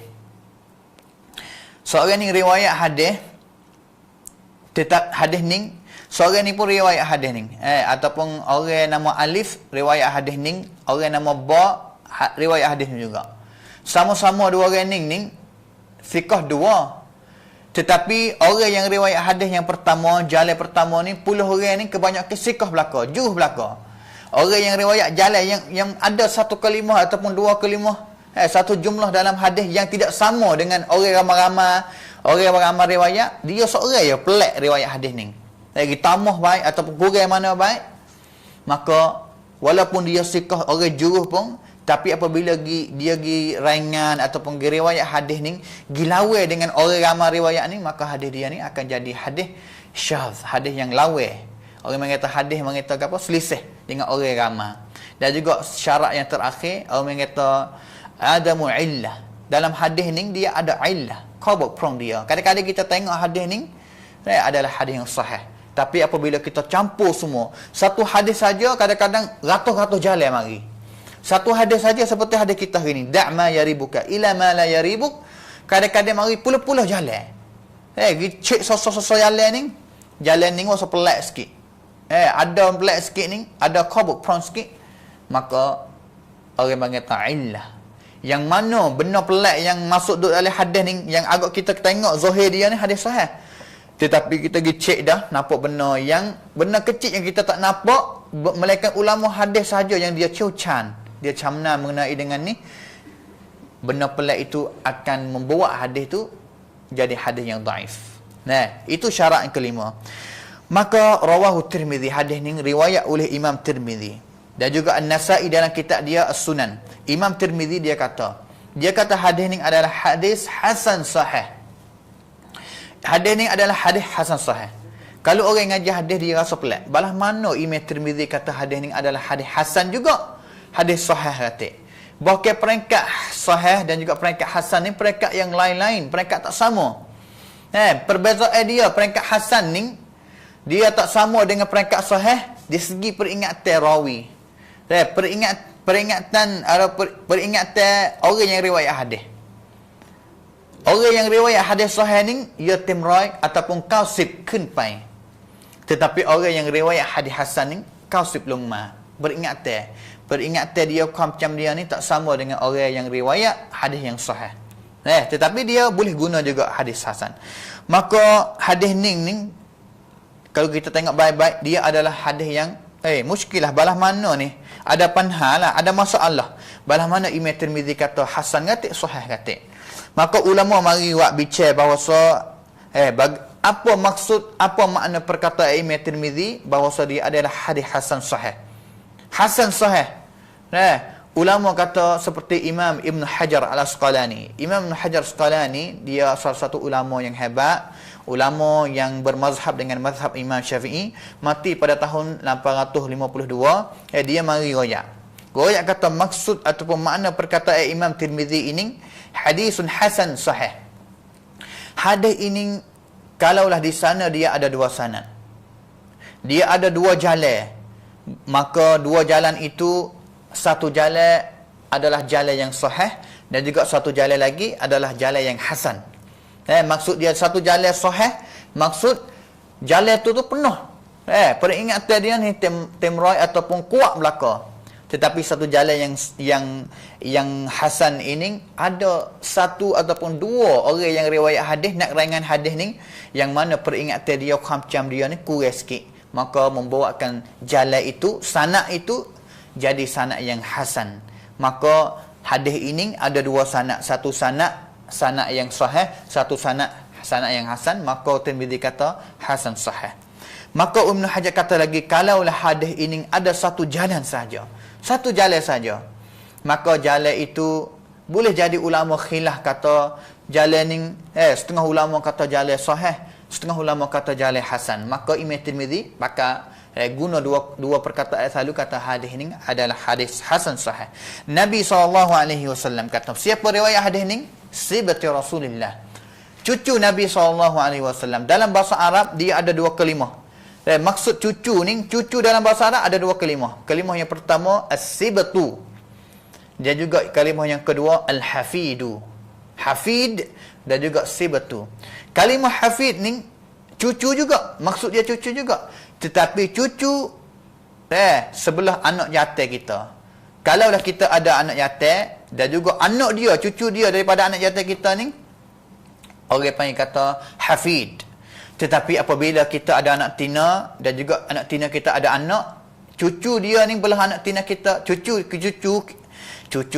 Tetap hadis ni, seorang ni pun riwayat hadis ni. Ataupun orang nama Alif riwayat hadis ni, orang nama Ba riwayat hadis ni juga. Sama-sama dua orang ni fiqh dua. Tetapi orang yang riwayat hadis yang pertama, jalan pertama ni, puluh orang ni kebanyakan siqah belaka, juh belaka. Orang yang riwayat jalan yang ada satu kalimah ataupun dua kalimah, satu jumlah dalam hadis yang tidak sama dengan orang ramai riwayat, dia seorang je pelik riwayat hadis ni. Lagi tambah baik ataupun kurang mana baik, maka walaupun dia siqah orang juruh pun, tapi apabila dia ringan ataupun riwayat hadis ni gilawe dengan orang ramai riwayat ni, maka hadis dia ni akan jadi hadis syadz, hadis yang lawe. Orang mengata hadis mengata apa? Selisih dengan orang ramai. Dan juga syarat yang terakhir, orang mengata adamu illah. Dalam hadis ni dia ada illah, khabuk prong dia. Kadang-kadang kita tengok hadis ni adalah hadis yang sahih. Tapi apabila kita campur semua, satu hadis saja kadang-kadang ratus-ratus jalan mari. Satu hadis saja seperti hadis kita hari ni, da' ma yaribuka ila ma la yaribuk. Kadang-kadang mari puluh-puluh jalan. Cek sosok-sosok jalan ni masa pelik sikit. Ada pelik sikit ni, ada khabuk prong sikit, maka orang panggil ta'illah. Yang mana benar pelik yang masuk dalam hadis ni, yang agak kita tengok zahir dia ni hadis sahih. Tetapi kita pergi cek dah, nampak benar yang benar kecil yang kita tak nampak, melainkan ulama hadis saja yang dia cucan, dia camna mengenai dengan ni, benar pelik itu akan membawa hadis tu jadi hadis yang dhaif. Nah, itu syarat yang kelima. Maka rawahu Tirmizi, hadis ni riwayat oleh Imam Tirmizi. Dan juga An-Nasa'i dalam kitab dia As-Sunan. Imam Tirmizi dia kata hadis ni adalah hadis hasan sahih. Hadis ni adalah hadis hasan sahih. Kalau orang ngaji hadis dia rasa pelik, balah mana Imam Tirmizi kata hadis ni adalah hadis hasan juga, hadis sahih kata. Bahkan peringkat sahih dan juga peringkat hasan ni peringkat yang lain-lain, peringkat tak sama. Perbezaan dia, peringkat hasan ni dia tak sama dengan peringkat sahih di segi peringatan rawi. Peringatan orang yang riwayat hadis. Orang yang riwayat hadis sahih ni ia timrai ataupun kausib kunpai. Tetapi orang yang riwayat hadis hasan ni kausib lungma. Peringatan dia macam dia ni tak sama dengan orang yang riwayat hadis yang sahih. Tetapi dia boleh guna juga hadis hasan. Maka hadis ni kalau kita tengok baik-baik, dia adalah hadis yang muskilah. Balah mana ni ada panhalah, ada masalah. Balah mana Imam Tirmizi kata hasan kata, sahih kata. Maka ulama mari buat bicara bahawa apa maksud, apa makna perkataan Imam Tirmizi bahawa dia adalah hadis hasan sahih. Hasan sahih. Ulama kata seperti Imam Ibn Hajar Al-Asqalani. Imam Ibn Hajar Al-Asqalani dia salah satu ulama yang hebat, ulama yang bermazhab dengan mazhab Imam Syafi'i, mati pada tahun 852. Dia mari royak kata maksud ataupun makna perkataan Imam Tirmizi ini hadisun hasan sahih. Hadis ini kalaulah di sana dia ada dua sanad, dia ada dua jalan, maka dua jalan itu, satu jalan adalah jalan yang sahih dan juga satu jalan lagi adalah jalan yang hasan. Maksud dia satu jalan sahih, maksud jalan tu penuh. Peringatan dia ni temroy ataupun kuat belaka. Tetapi satu jalan yang hasan ini ada satu ataupun dua orang yang riwayat hadis nak ringan hadis ni, yang mana peringatan dia macam dia ni kurang sikit, maka membawakan jalan itu, sanad itu jadi sanad yang hasan. Maka hadis ini ada dua sanad, satu sanad yang sahih, satu sanad yang hasan, maka Tirmizi kata hasan sahih. Maka Ibn Hajar kata lagi, kalaulah hadis ini ada satu jalan saja, maka jalan itu boleh jadi ulama khilaf kata jalan ni, setengah ulama kata jalan sahih, setengah ulama kata jalan hasan. Maka Imam Tirmizi maka guna dua perkataan selalu kata hadis ini adalah hadis hasan sahih. Nabi SAW kata, siapa riwayat hadis ini? Sibati Rasulullah, cucu Nabi SAW. Dalam bahasa Arab dia ada dua kalimah. Maksud cucu ni, cucu dalam bahasa Arab ada dua kalimah. Kalimah yang pertama as-sibatu, dia juga kalimah yang kedua al-hafidu. Hafid dan juga sibatu. Kalimah hafid ni Cucu juga, maksud dia cucu juga. Tetapi cucu sebelah anak yatim kita. Kalaulah kita ada anak yatim dan juga anak dia, cucu dia daripada anak yatim kita ni, orang panggil kata hafid. Tetapi apabila kita ada anak tina dan juga anak tina kita ada anak, cucu dia ni belah anak tina kita, cucu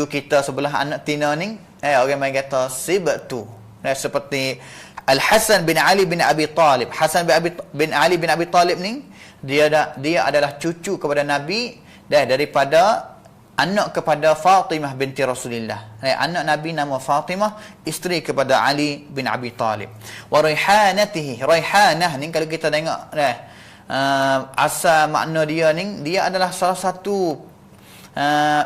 kita sebelah anak tina ni, orang panggil kata sibtu. Seperti Al-Hasan bin Ali bin Abi Talib. Hasan bin Ali bin Abi Talib ni, dia adalah cucu kepada Nabi daripada anak kepada Fatimah binti Rasulullah. Anak Nabi nama Fatimah, isteri kepada Ali bin Abi Talib. Wa raihanatihi. Raihanah ni kalau kita tengok asal makna dia ni, dia adalah salah satu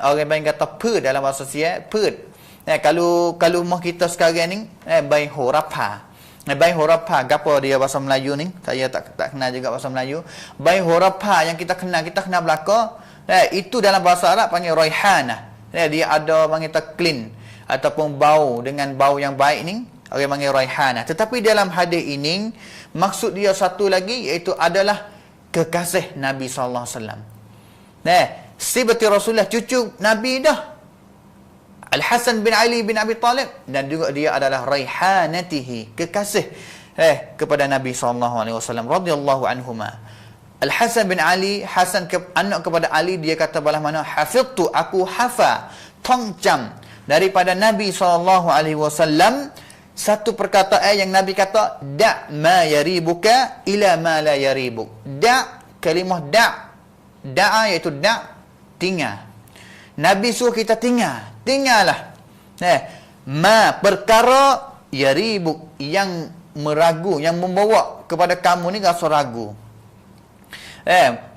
orang yang kata perd dalam bahasa Siap, perd. Kalau rumah kita sekarang ni bayi horapa. Bayi horapa, apa dia bahasa Melayu ni? Saya tak kenal juga bahasa Melayu. Bayi horapa yang kita kenal belaka, itu dalam bahasa Arab panggil raihanah. Dia ada panggil clean ataupun bau dengan bau yang baik ni, orang panggil raihanah. Tetapi dalam hadis ini maksud dia satu lagi, iaitu adalah kekasih Nabi sallallahu alaihi wasallam. Sibati Rasulullah, cucu Nabi dah. Al-Hasan bin Ali bin Abi Talib, dan juga dia adalah raihanatihi, kekasih kepada Nabi sallallahu alaihi wasallam radhiyallahu anhuma. Al-Hasan bin Ali, anak kepada Ali, dia kata balah mana, hafidtu, aku hafa tongcam daripada Nabi sallallahu alaihi wasallam satu perkataan yang Nabi kata, da' ma yaribuka ila ma la yaribuk. Kalimah da'a iaitu tinggal. Nabi suruh kita tinggallah. Ma perkara yaribuk, yang meragu, yang membawa kepada kamu ni rasa ragu.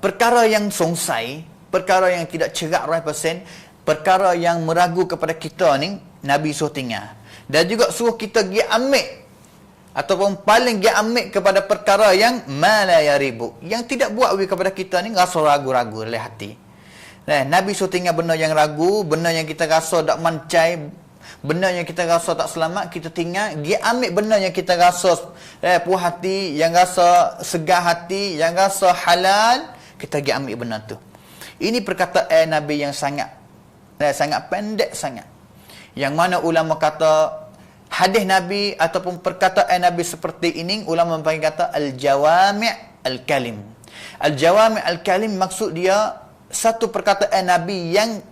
Perkara yang songsai, perkara yang tidak cerak 100%, perkara yang meragu kepada kita ni, Nabi suruh tinggal. Dan juga suruh kita pergi ambil, ataupun paling pergi ambil kepada perkara yang mala yaribuk, yang tidak buat kepada kita ni rasa ragu-ragu oleh hati. Nabi suruh tinggal benda yang ragu, benda yang kita rasa tak mancai, benda yang kita rasa tak selamat, kita tinggal. Dia ambil benda yang kita rasa puas hati, yang rasa segar hati, yang rasa halal, kita pergi ambil benda tu. Ini perkataan Nabi yang sangat pendek sangat. Yang mana ulama kata hadis Nabi ataupun perkataan Nabi seperti ini, ulama panggil kata al-jawami' al-kalim. Al-jawami' al-kalim maksud dia satu perkataan Nabi yang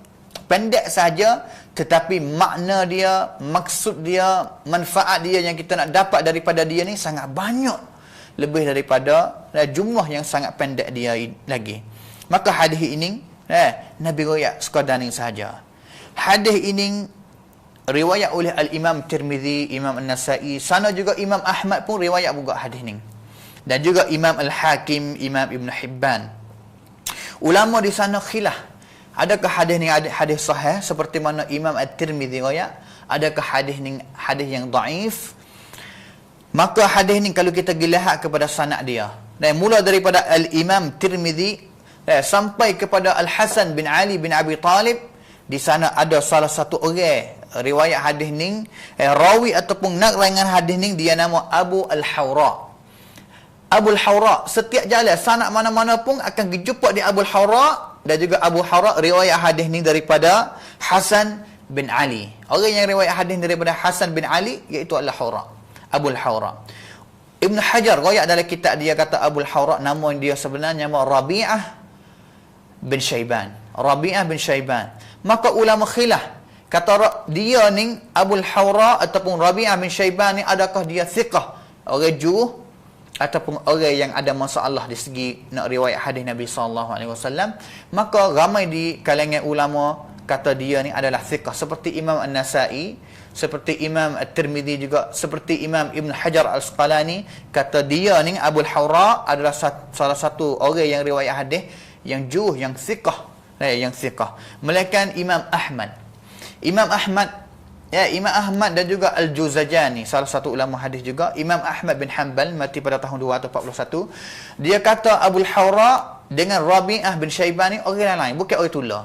pendek saja, tetapi makna dia, maksud dia, manfaat dia yang kita nak dapat daripada dia ni sangat banyak, lebih daripada jumlah yang sangat pendek dia lagi. Maka hadis ini Nabi riwayat sekadar ni sahaja. Hadis ini riwayat oleh Al-Imam Tirmizi, Imam An-Nasai, sana juga Imam Ahmad pun riwayat juga hadis ni, dan juga Imam Al-Hakim, Imam Ibn Hibban. Ulama di sana khilaf, adakah hadis ni hadis sahih seperti mana Imam At-Tirmizi riwayat, adakah hadis ni hadis yang dhaif. Maka hadis ni kalau kita lihat kepada sanad dia, dan mula daripada Al-Imam Tirmizi sampai kepada Al-Hasan bin Ali bin Abi Talib, di sana ada salah satu orang riwayat hadis ni, rawi ataupun naklangan hadis ni, dia nama Abu Al-Hawra. Abu Al-Hawra, setiap jalan sanad mana-mana pun akan dijumpa di Abu Al-Hawra, dan juga Abu Al-Hawra riwayat hadis ni daripada Hasan bin Ali. Orang yang riwayat hadis daripada Hasan bin Ali iaitu Al-Hawra, Abu Al-Hawra. Ibn Hajar riwayat dalam kitab dia kata Abu Al-Hawra nama dia sebenarnya nama Rabi'ah bin Syaiban. Rabi'ah bin Syaiban. Maka ulama khilaf, kata dia ni Abu Al-Hawra ataupun Rabi'ah bin Syaiban ni, adakah dia thiqah, orang juruh, ataupun orang yang ada masalah di segi nak riwayat hadis Nabi sallallahu alaihi wasallam. Maka ramai di kalangan ulama kata dia ni adalah thiqah, seperti Imam An-Nasai, seperti Imam At-Tirmizi, juga seperti Imam Ibn Hajar Al-Asqalani, kata dia ni Abu Al-Hawra adalah salah satu orang yang riwayat hadis yang juruh, yang thiqah, yang thiqah. Melainkan Imam Ahmad, Imam Ahmad dan juga Al-Juzajani, salah satu ulama hadis juga, Imam Ahmad bin Hanbal, mati pada tahun 241. Dia kata Abu Al-Hawra dengan Rabi'ah bin Syaiban ni orang lain, bukan orang tulah.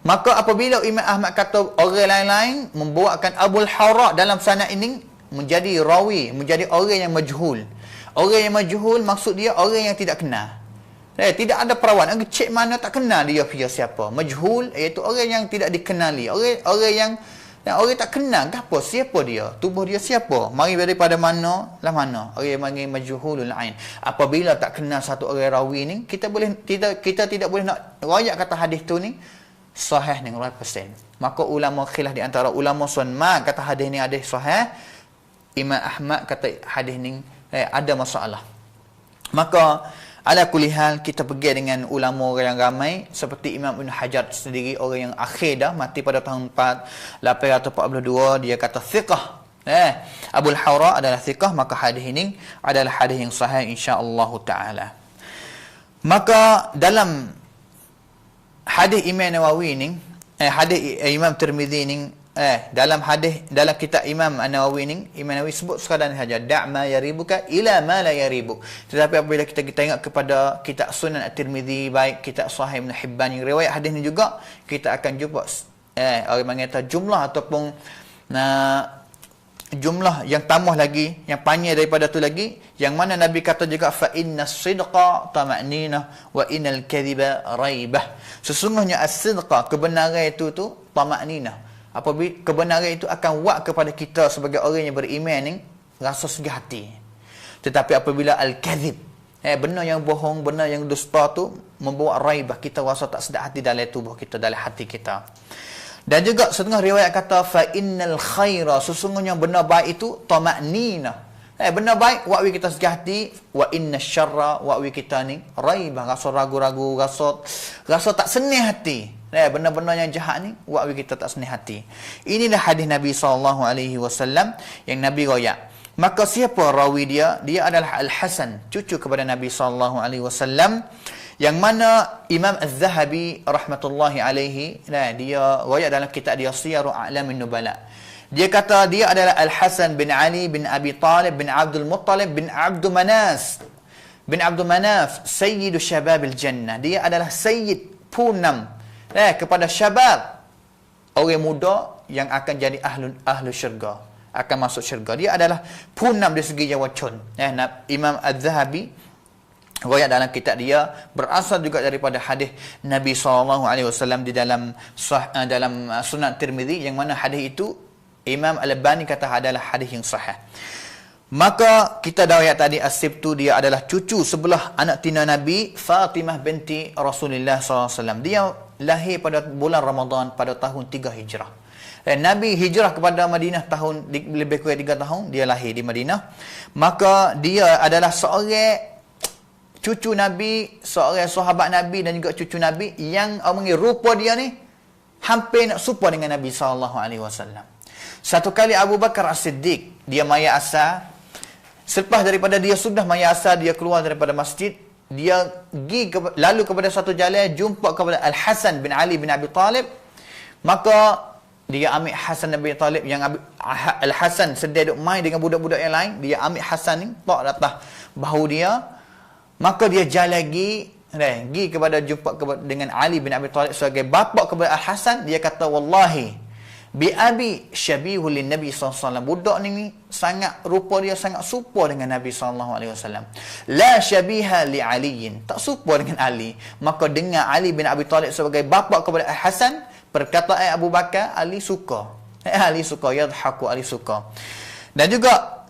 Maka apabila Imam Ahmad kata orang lain-lain, membawakan Abu Al-Hawra dalam sanad ini menjadi rawi, menjadi orang yang majhul. Orang yang majhul maksud dia orang yang tidak kenal. Tidak ada perawan. Cik mana tak kenal dia siapa. Majhul iaitu orang yang tidak dikenali. Orang yang orang tak kenal apa siapa dia, tubuh dia siapa, mari daripada mana lah mana. Orang yang panggil majhulul ain. Apabila tak kenal satu orang rawi ni, kita tidak boleh nak riwayat kata hadis tu ni sahih ni 100%. Maka ulama khilaf di antara ulama sunna kata hadis ni hadis sahih. Imam Ahmad kata hadis ni ada masalah. Maka ala kulli hal kita pergi dengan ulama orang yang ramai seperti Imam Ibn Hajar sendiri, orang yang akhir dah mati pada tahun 842, dia kata thiqah. Abul Hawra adalah thiqah, maka hadis ini adalah hadis yang sahih insya-Allah taala. Maka dalam hadis Imam Nawawi ni, hadis Imam Tirmizi ni, dalam kitab Imam An-Nawawi ni, Imam Nawawi sebut sekadar saja, da' ma yaribuka ila ma la yaribuk. Tetapi apabila kita tengok kepada kitab Sunan At-Tirmizi, baik kitab Sahih Ibn Hibban yang riwayat hadis ni juga, kita akan jumpa orang mengata jumlah ataupun jumlah yang tambah lagi, yang panjang daripada tu lagi, yang mana Nabi kata juga fa innas sidqa tama'ninah wa innal kadhiba raibah. Sesungguhnya as-sidqa, kebenaran itu tama'ninah. Apabila kebenaran itu akan wak kepada kita sebagai orang yang beriman ni rasa segah hati. Tetapi apabila al-kadhib, benar yang bohong, benar yang dusta tu membawa raibah, kita rasa tak sedap hati dalam tubuh kita, dalam hati kita. Dan juga setengah riwayat kata fa innal khaira, sesungguhnya benar baik itu tama'ninah. Benar baik wak kita segah hati, wa innasyarra wak kita ni raibah, rasa ragu-ragu, rasa tak senang hati. Benar-benar yang jahat ni wak kita tak senang hati. Inilah hadis Nabi SAW yang Nabi riwayat. Maka siapa rawi dia? Dia adalah Al-Hasan, cucu kepada Nabi SAW, yang mana Imam Az-Zahabi rahmatullahi alaihi, dia riwayat dalam kitab dia Siyaru A'lamin Nubala. Dia kata dia adalah Al-Hasan bin Ali bin Abi Talib bin Abdul Muttalib bin Abdul Manaf Sayyidu Syababil Jannah. Dia adalah Sayyid punam kepada syabab, orang muda yang akan jadi ahlu syurga, akan masuk syurga. Dia adalah punam dari segi jawacun. Imam Az-Zahabi riwayat dalam kitab dia berasal juga daripada hadis Nabi SAW di dalam Sunan Tirmizi, yang mana hadis itu Imam Al-Albani kata adalah hadis yang sahih. Maka kita dah ayat tadi As-Sibtu, dia adalah cucu sebelah anak tina Nabi Fatimah binti Rasulullah SAW. Dia lahir pada bulan Ramadan pada tahun 3 Hijrah. Nabi hijrah kepada Madinah tahun lebih kurang 3 tahun, dia lahir di Madinah. Maka dia adalah seorang cucu Nabi, seorang sahabat Nabi dan juga cucu Nabi yang rupa dia ni hampir nak serupa dengan Nabi SAW. Satu kali Abu Bakar As-Siddiq, dia maya asal. Selepas daripada dia sudah maya asal, dia keluar daripada masjid, dia lalu kepada satu jalan, jumpa kepada Al-Hasan bin Ali bin Abi Talib. Maka dia ambil Hasan bin Abi Talib, yang Al-Hasan sedang duk main dengan budak-budak yang lain, dia ambil Hasan ni tok atas bahu dia. Maka dia jalan pergi kepada jumpa dengan Ali bin Abi Talib sebagai bapa kepada Al-Hasan. Dia kata, wallahi bi abi syabihu lin Nabi SAW. Budak ni sangat, rupa dia sangat serupa dengan Nabi SAW. La syabiha li aliyin, tak serupa dengan Ali. Maka dengan Ali bin Abi Talib sebagai bapa kepada Al-Hasan, perkataan Abu Bakar, Ali suka. Yadhaku, Ali suka. Dan juga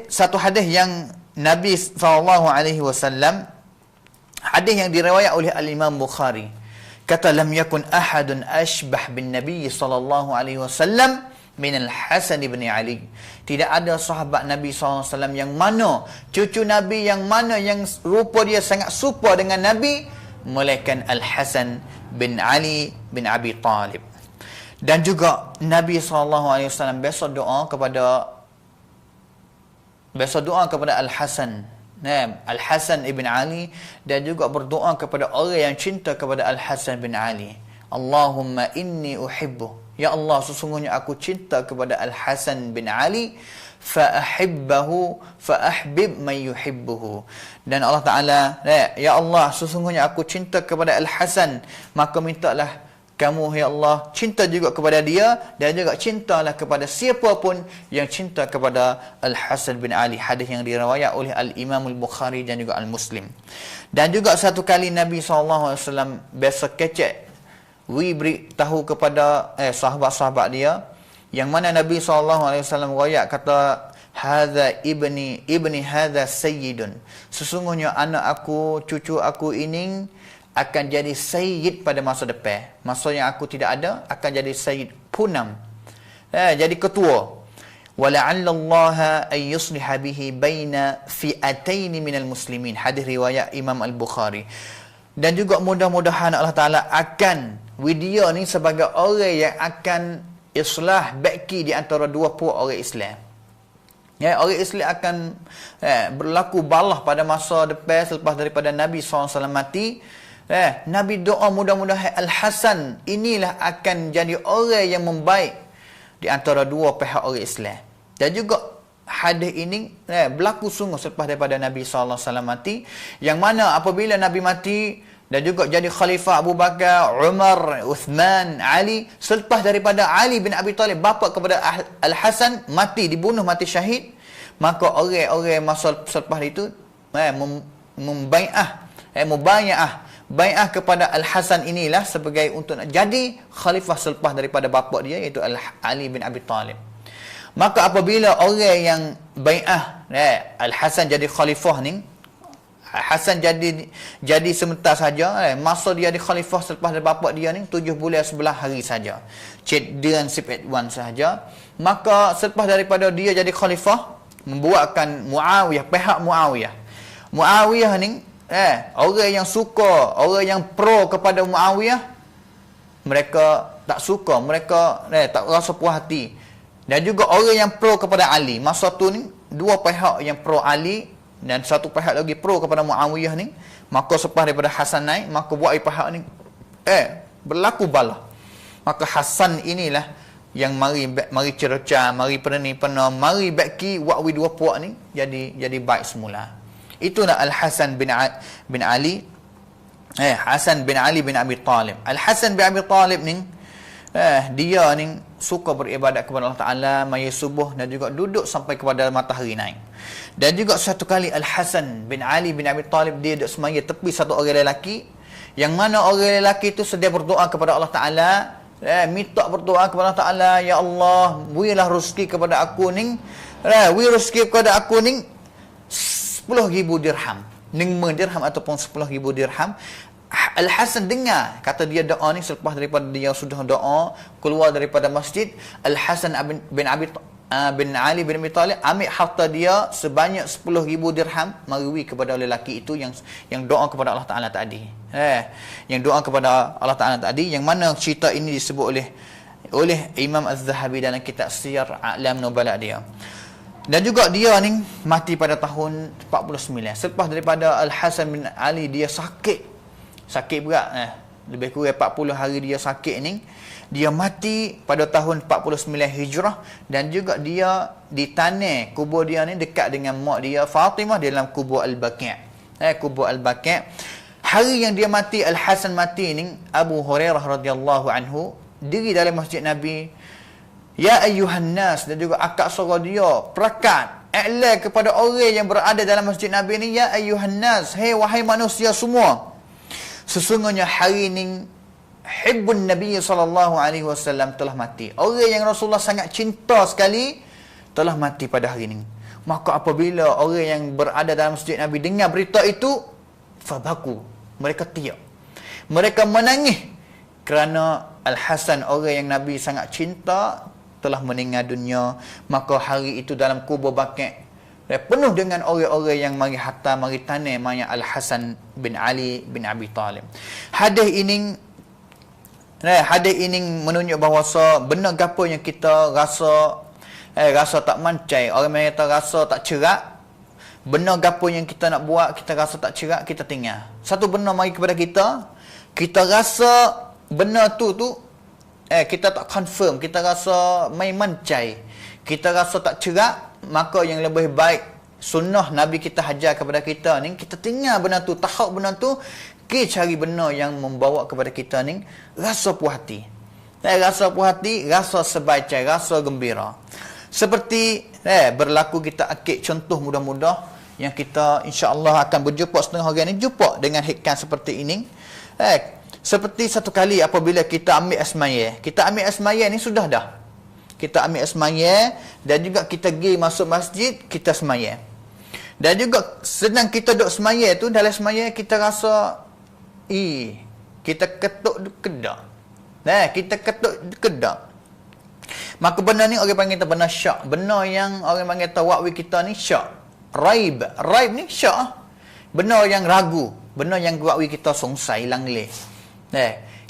satu hadis yang Nabi SAW, hadis yang diriwayat oleh Al-Imam Bukhari, kata lam yakun ahadun ashbah bin Nabi SAW min Al-Hasan bin Ali. Tidak ada sahabat Nabi SAW yang mana, cucu Nabi yang mana yang rupa dia sangat serupa dengan Nabi, melainkan Al-Hasan bin Ali bin Abi Talib. Dan juga Nabi SAW biasa doa kepada Al-Hasan, Al-Hasan ibn Ali, dan juga berdoa kepada orang yang cinta kepada Al-Hasan bin Ali. Allahumma inni uhibbu, ya Allah, sesungguhnya aku cinta kepada Al-Hasan bin Ali, fa'ahbib man yuhibbuhu. Dan Allah Ta'ala, ya Allah, sesungguhnya aku cinta kepada Al-Hasan, maka mintalah Kamu, ya Allah, cinta juga kepada dia dan juga cintalah kepada siapa pun yang cinta kepada Al-Hasan bin Ali. Hadis yang diriwayat oleh Al-Imam Al-Bukhari dan juga Al-Muslim. Dan juga satu kali Nabi SAW biasa kecek, beritahu kepada sahabat-sahabat dia, yang mana Nabi SAW riwayat kata, hadza ibni hadza sayyidun. Sesungguhnya anak aku, cucu aku ini akan jadi sayyid pada masa depan. Masa yang aku tidak ada akan jadi sayyid punam. Jadi ketua. Wala'allallaha ay yusliha bihi baina fi'atayn minal muslimin. Hadis riwayat Imam Al-Bukhari. Dan juga mudah-mudahan Allah Taala akan dia ni sebagai orang yang akan islah baki di antara dua puak orang Islam. Orang Islam akan berlaku balah pada masa depan selepas daripada Nabi SAW mati. Nabi doa mudah-mudahan Al-Hasan inilah akan jadi orang yang membaik di antara dua pihak orang Islam. Dan juga hadis ini berlaku sungguh selepas daripada Nabi SAW mati, yang mana apabila Nabi mati dan juga jadi khalifah Abu Bakar, Umar, Uthman, Ali, selepas daripada Ali bin Abi Talib bapa kepada Al-Hasan mati, dibunuh, mati syahid, maka orang-orang masa selepas itu bai'ah kepada Al-Hasan inilah sebagai untuk jadi khalifah selepas daripada bapa dia, iaitu Ali bin Abi Talib. Maka apabila orang yang bai'ah Al-Hasan jadi khalifah ni, Hasan jadi sebentar saja, masa dia di khalifah selepas dari bapa dia ni 7 bulan 11 hari saja, cenderung 11 saja. Maka selepas daripada dia jadi khalifah, membuatkan Muawiyah, pihak Muawiyah ni orang yang suka, orang yang pro kepada Muawiyah, mereka tak suka, mereka tak rasa puas hati. Dan juga orang yang pro kepada Ali, masa tu ni dua pihak yang pro Ali dan satu pihak lagi pro kepada Muawiyah ni, maka selepas daripada Hasan naik, maka buat pihak ni berlaku balah. Maka Hasan inilah yang mari cerca, mari pena, mari baki wakwi dua puak ni jadi baik semula. Itulah Al-Hasan bin Ali, Hasan bin Ali bin Abi Talib. Al-Hasan bin Abi Talib ni dia ni suka beribadat kepada Allah Taala, maya subuh dan juga duduk sampai kepada matahari naik. Dan juga satu kali Al-Hasan bin Ali bin Abi Talib dia duduk semaya tepi satu orang lelaki, yang mana orang lelaki itu sedia berdoa kepada Allah Taala, minta berdoa kepada Allah Taala, ya Allah, berilah rezeki kepada aku ni, beri rezeki kepada aku ni 10,000 dirham, 5 dirham ataupun 10,000 dirham. Al-Hasan dengar kata dia doa ni, selepas daripada dia sudah doa keluar daripada masjid, Al-Hasan bin Ali bin Abi Talib ambil harta dia sebanyak 10,000 dirham, marui kepada lelaki itu yang doa kepada Allah Taala tadi. Yang doa kepada Allah Taala tadi, yang mana cerita ini disebut oleh Imam Az-Zahabi dalam kitab Siyar A'lam Nubala dia. Dan juga dia ni mati pada tahun 49. Selepas daripada Al-Hasan bin Ali dia sakit berat, lebih kurang 40 hari dia sakit ni. Dia mati pada tahun 49 Hijrah, dan juga dia ditanam kubur dia ni dekat dengan mak dia Fatimah dalam kubur Al-Baqi'. Kubur Al-Baqi'. Hari yang dia mati, Al-Hasan mati ni, Abu Hurairah radhiyallahu anhu diri dalam masjid Nabi, ya ayyuhan nas, dan juga akak suara dia perakat i'lan kepada orang yang berada dalam masjid Nabi ni, ya ayyuhan nas, hey wahai manusia semua, sesungguhnya hari ni hibbun Nabi SAW telah mati. Orang yang Rasulullah sangat cinta sekali telah mati pada hari ini. Maka apabila orang yang berada dalam masjid Nabi dengar berita itu, fabaku, mereka tiap, mereka menangis kerana Al-Hasan, orang yang Nabi sangat cinta, telah meninggal dunia. Maka hari itu dalam kubur Baqi' penuh dengan orang-orang yang mari hatta, mari tanam mayat Al-Hasan bin Ali bin Abi Talib. Hadis ini menunjuk bahawa benar gapo yang kita rasa tak mancai, orang kata rasa tak cerak, benar gapo yang kita nak buat kita rasa tak cerak, kita tinggal. Satu benar mari kepada kita rasa benar tu kita tak confirm, kita rasa main mancai, kita rasa tak cerak, maka yang lebih baik sunnah Nabi kita hajar kepada kita ni, kita tinggal benar tu, tahap benar tu, cari benda yang membawa kepada kita ni rasa puas hati. Rasa puas hati, rasa sebaca, rasa gembira. Seperti berlaku kita akid contoh mudah-mudah yang kita insya-Allah akan berjumpa setengah hari ni, jumpa dengan hikam seperti ini. Seperti satu kali apabila kita ambil asmaya. Kita ambil asmaya ni sudah dah. Kita ambil asmaya dan juga kita pergi masuk masjid, kita semaya. Dan juga sedang kita duduk semaya tu, dalam semaya kita rasa kita ketuk kedak. Kita ketuk kedak. Maka benda ni orang panggil benda syak. Benda yang orang panggil tawakwi kita ni syak. Raib. Raib ni syak. Benda yang ragu. Benda yang wakwi kita songsai, hilang leh.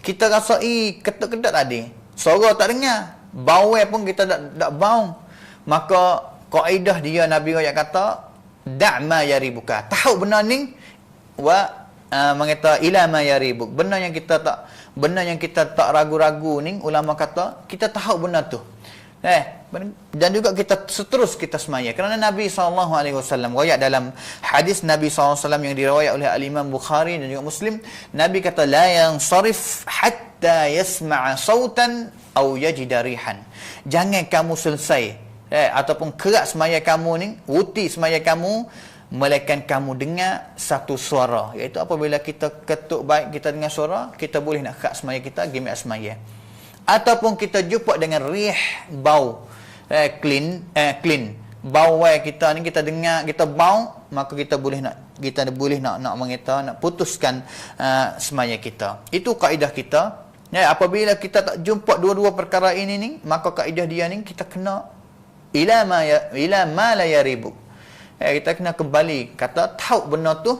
Kita rasa ketuk kedak tadi. Suara tak dengar. Bau pun kita tak bau. Maka kaedah dia Nabi ayat kata da'ma yaribuka. Tahu benda ni mengata ila ma yaribuk. Benda yang kita tak ragu-ragu ni, ulama kata kita tahu benda tu. Dan juga kita seterus kita semaya. Kerana Nabi SAW riwayat dalam hadis Nabi SAW yang diriwayat oleh Al-Imam Bukhari dan juga Muslim, Nabi kata la yansarif hatta yasma'a sautan aw yajida rihan. Jangan kamu selesai ataupun kerak semaya kamu ni, wuti semaya kamu, melainkan kamu dengar satu suara, iaitu apabila kita ketuk baik, kita dengar suara, kita boleh nak kerak semaya kita, gimat semaya. Ataupun kita jumpa dengan rih, bau clean bau kita ni, kita dengar, kita bau, maka kita boleh nak mengita, nak putuskan semaya kita. Itu kaedah kita. Apabila kita tak jumpa dua-dua perkara ini ni, maka kaedah dia ni kita kena ila ma la yaribuk. Kita kena kembali kata tahu benda tu,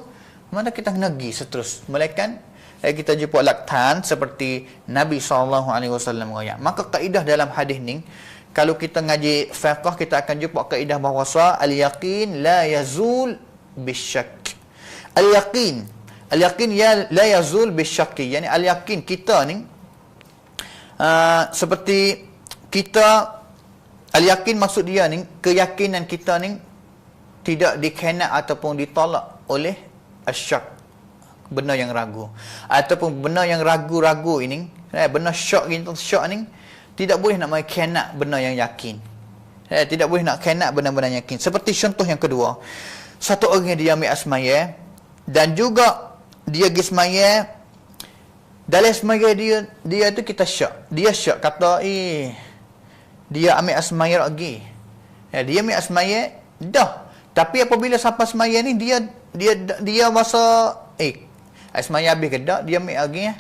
mana kita kena pergi seterus. Melainkan kita jumpa laktan seperti Nabi SAW raya. Maka kaedah dalam hadis ni, kalau kita ngaji fiqh, kita akan jumpa kaedah bahawa al-yaqin la yazul bisyak. Al-yaqin la yazul bisyak. Yani al-yaqin kita ni seperti kita, al-yaqin maksud dia ni, keyakinan kita ni tidak dikhianat ataupun ditolak oleh asyak, benda yang ragu. Ataupun benda yang ragu-ragu ini, benda syak ni tidak boleh nak khianat benda yang yakin. Tidak boleh nak khianat benda-benda yakin. Seperti contoh yang kedua, satu orang dia ambil asmaya dan juga dia pergi semaya. Dalam semaya dia tu kita syak. Dia syak kata dia ambil asmaya lagi. Dia ambil asmaya dah. Tapi apabila sampai semaya ni dia masa asmaya habis ke tak, dia ambil lagi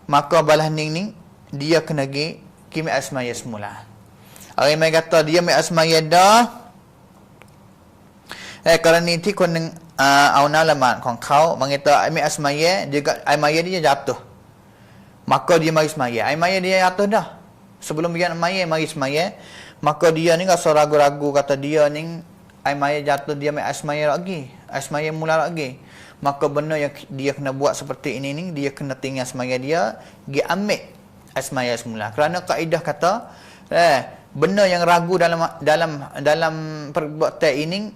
maka balas ni dia kena pergi ambil asmaya semula. Orang mai kata dia ambil asmaya dah, kerana ni ti kon au nalamanของเขา mengata ambil asmaya, dia asmaya dia jatuh. Maka dia mari semaya. Asmaya dia jatuh dah. Sebelum dia mari semaya, maka dia ni rasa ragu-ragu, kata dia ni asmaya jatuh, dia ambil asmaya lagi. Asmaya mula lagi. Maka benda yang dia kena buat seperti ini ni, dia kena tinggal semaya dia, dia ambil asmaya semula. Kerana kaedah kata benda yang ragu dalam perbuatan ini,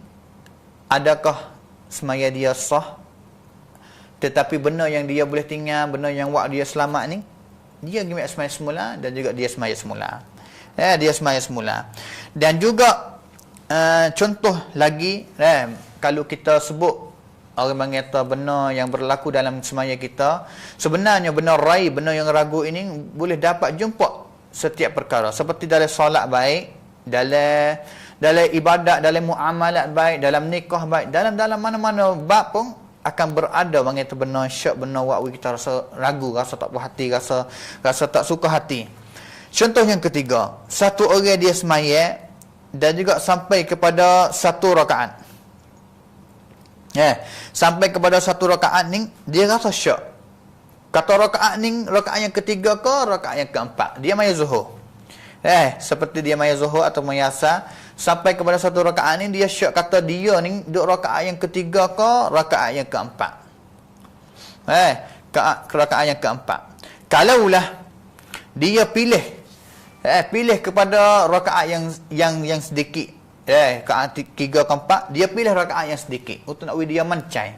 adakah semaya dia sah? Tetapi benda yang dia boleh tinggal, benda yang buat dia selamat ni, dia ambil asmaya semula dan juga dia semaya semula. Dia semaya semula. Dan juga contoh lagi, kalau kita sebut orang mengata benda yang berlaku dalam semaya kita, sebenarnya benda raib, benda yang ragu ini boleh dapat jumpa setiap perkara. Seperti dalam solat baik, dalam ibadat, dalam muamalat baik, dalam nikah baik, dalam mana-mana bab pun akan berada mengata benda syak, benda wakwi kita rasa ragu, rasa tak puas hati, rasa tak suka hati. Contoh yang ketiga, satu orang dia semaya dan juga sampai kepada satu rakaat. Sampai kepada satu rakaat ni dia rasa syak. Kata rakaat ni rakaat yang ketiga ke rakaat yang keempat, dia maya zuhur. Seperti dia maya zuhur atau maya asar, sampai kepada satu rakaat ni dia syak, kata dia ni duduk rakaat yang ketiga ke rakaat yang keempat. Rakaat yang keempat. Kalaulah dia pilih kepada rakaat yang sedikit, rakaat 3 ke 4, dia pilih rakaat yang sedikit untuk nak dia mencai.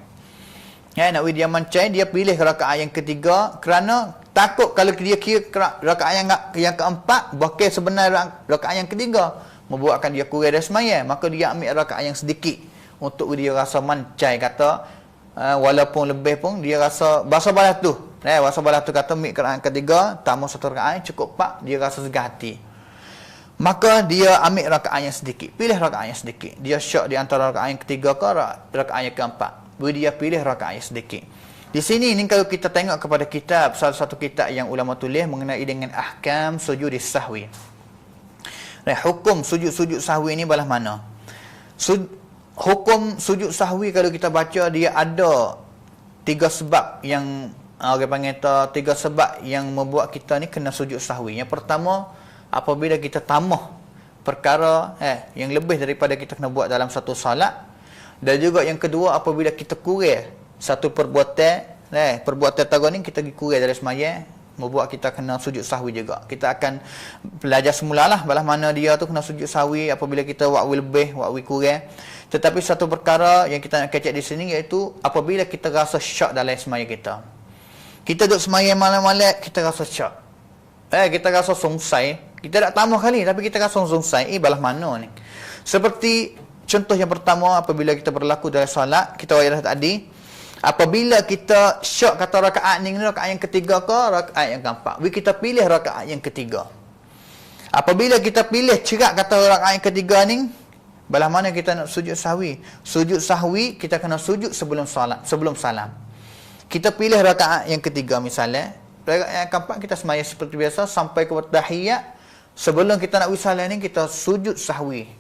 Nak dia mancai, dia pilih rakaat yang ketiga kerana takut kalau dia kira rakaat yang keempat, bahkan sebenarnya rakaat yang ketiga membuatkan dia kurang dari semaya, maka dia ambil rakaat yang sedikit untuk dia rasa mancai, kata walaupun lebih pun dia rasa bahasa balas tu. Bahasa balas tu kata ambil rakaat ketiga, tambah satu rakaat cukup 4, dia rasa segar hati. Maka dia ambil rakaat yang sedikit, pilih rakaat yang sedikit. Dia syak di antara rakaat yang ketiga ke rakaat yang keempat. Dia pilih rakaat yang sedikit. Di sini ni kalau kita tengok kepada kitab, salah satu kitab yang ulama tulis mengenai dengan ahkam sujud sahwi. Hukum sujud sahwi ni balas mana? Hukum sujud sahwi kalau kita baca, dia ada 3 sebab yang orang panggil 3 sebab yang membuat kita ni kena sujud sahwi. Yang pertama, apabila kita tambah perkara yang lebih daripada kita kena buat dalam satu salat. Dan juga yang kedua, apabila kita kurang satu perbuatan taruh ni kita kurang dari semaya, membuat kita kena sujud sahwi juga. Kita akan belajar semulalah balas mana dia tu kena sujud sahwi apabila kita wakwi lebih, wakwi kurang. Tetapi satu perkara yang kita nak kecek di sini iaitu apabila kita rasa syak dalam semaya kita. Kita duduk semaya malam-malam, kita rasa syak. Kita rasa songsai. Kita tak tambah kali, tapi kita rasa songsai. Balas mana ni? Seperti contoh yang pertama, apabila kita berlaku dalam solat, kita wajah tadi, apabila kita syak kata rakaat ni rakaat yang ketiga ke rakaat yang keempat, kita pilih rakaat yang ketiga. Apabila kita pilih cerak kata rakaat yang ketiga ni, balas mana kita nak sujud sahwi? Sujud sahwi kita kena sujud sebelum salam. Kita pilih rakaat yang ketiga misalnya, rakaat yang keempat kita semaya seperti biasa sampai ke tahiyat. Sebelum kita nak wisalah ni kita sujud sahwi.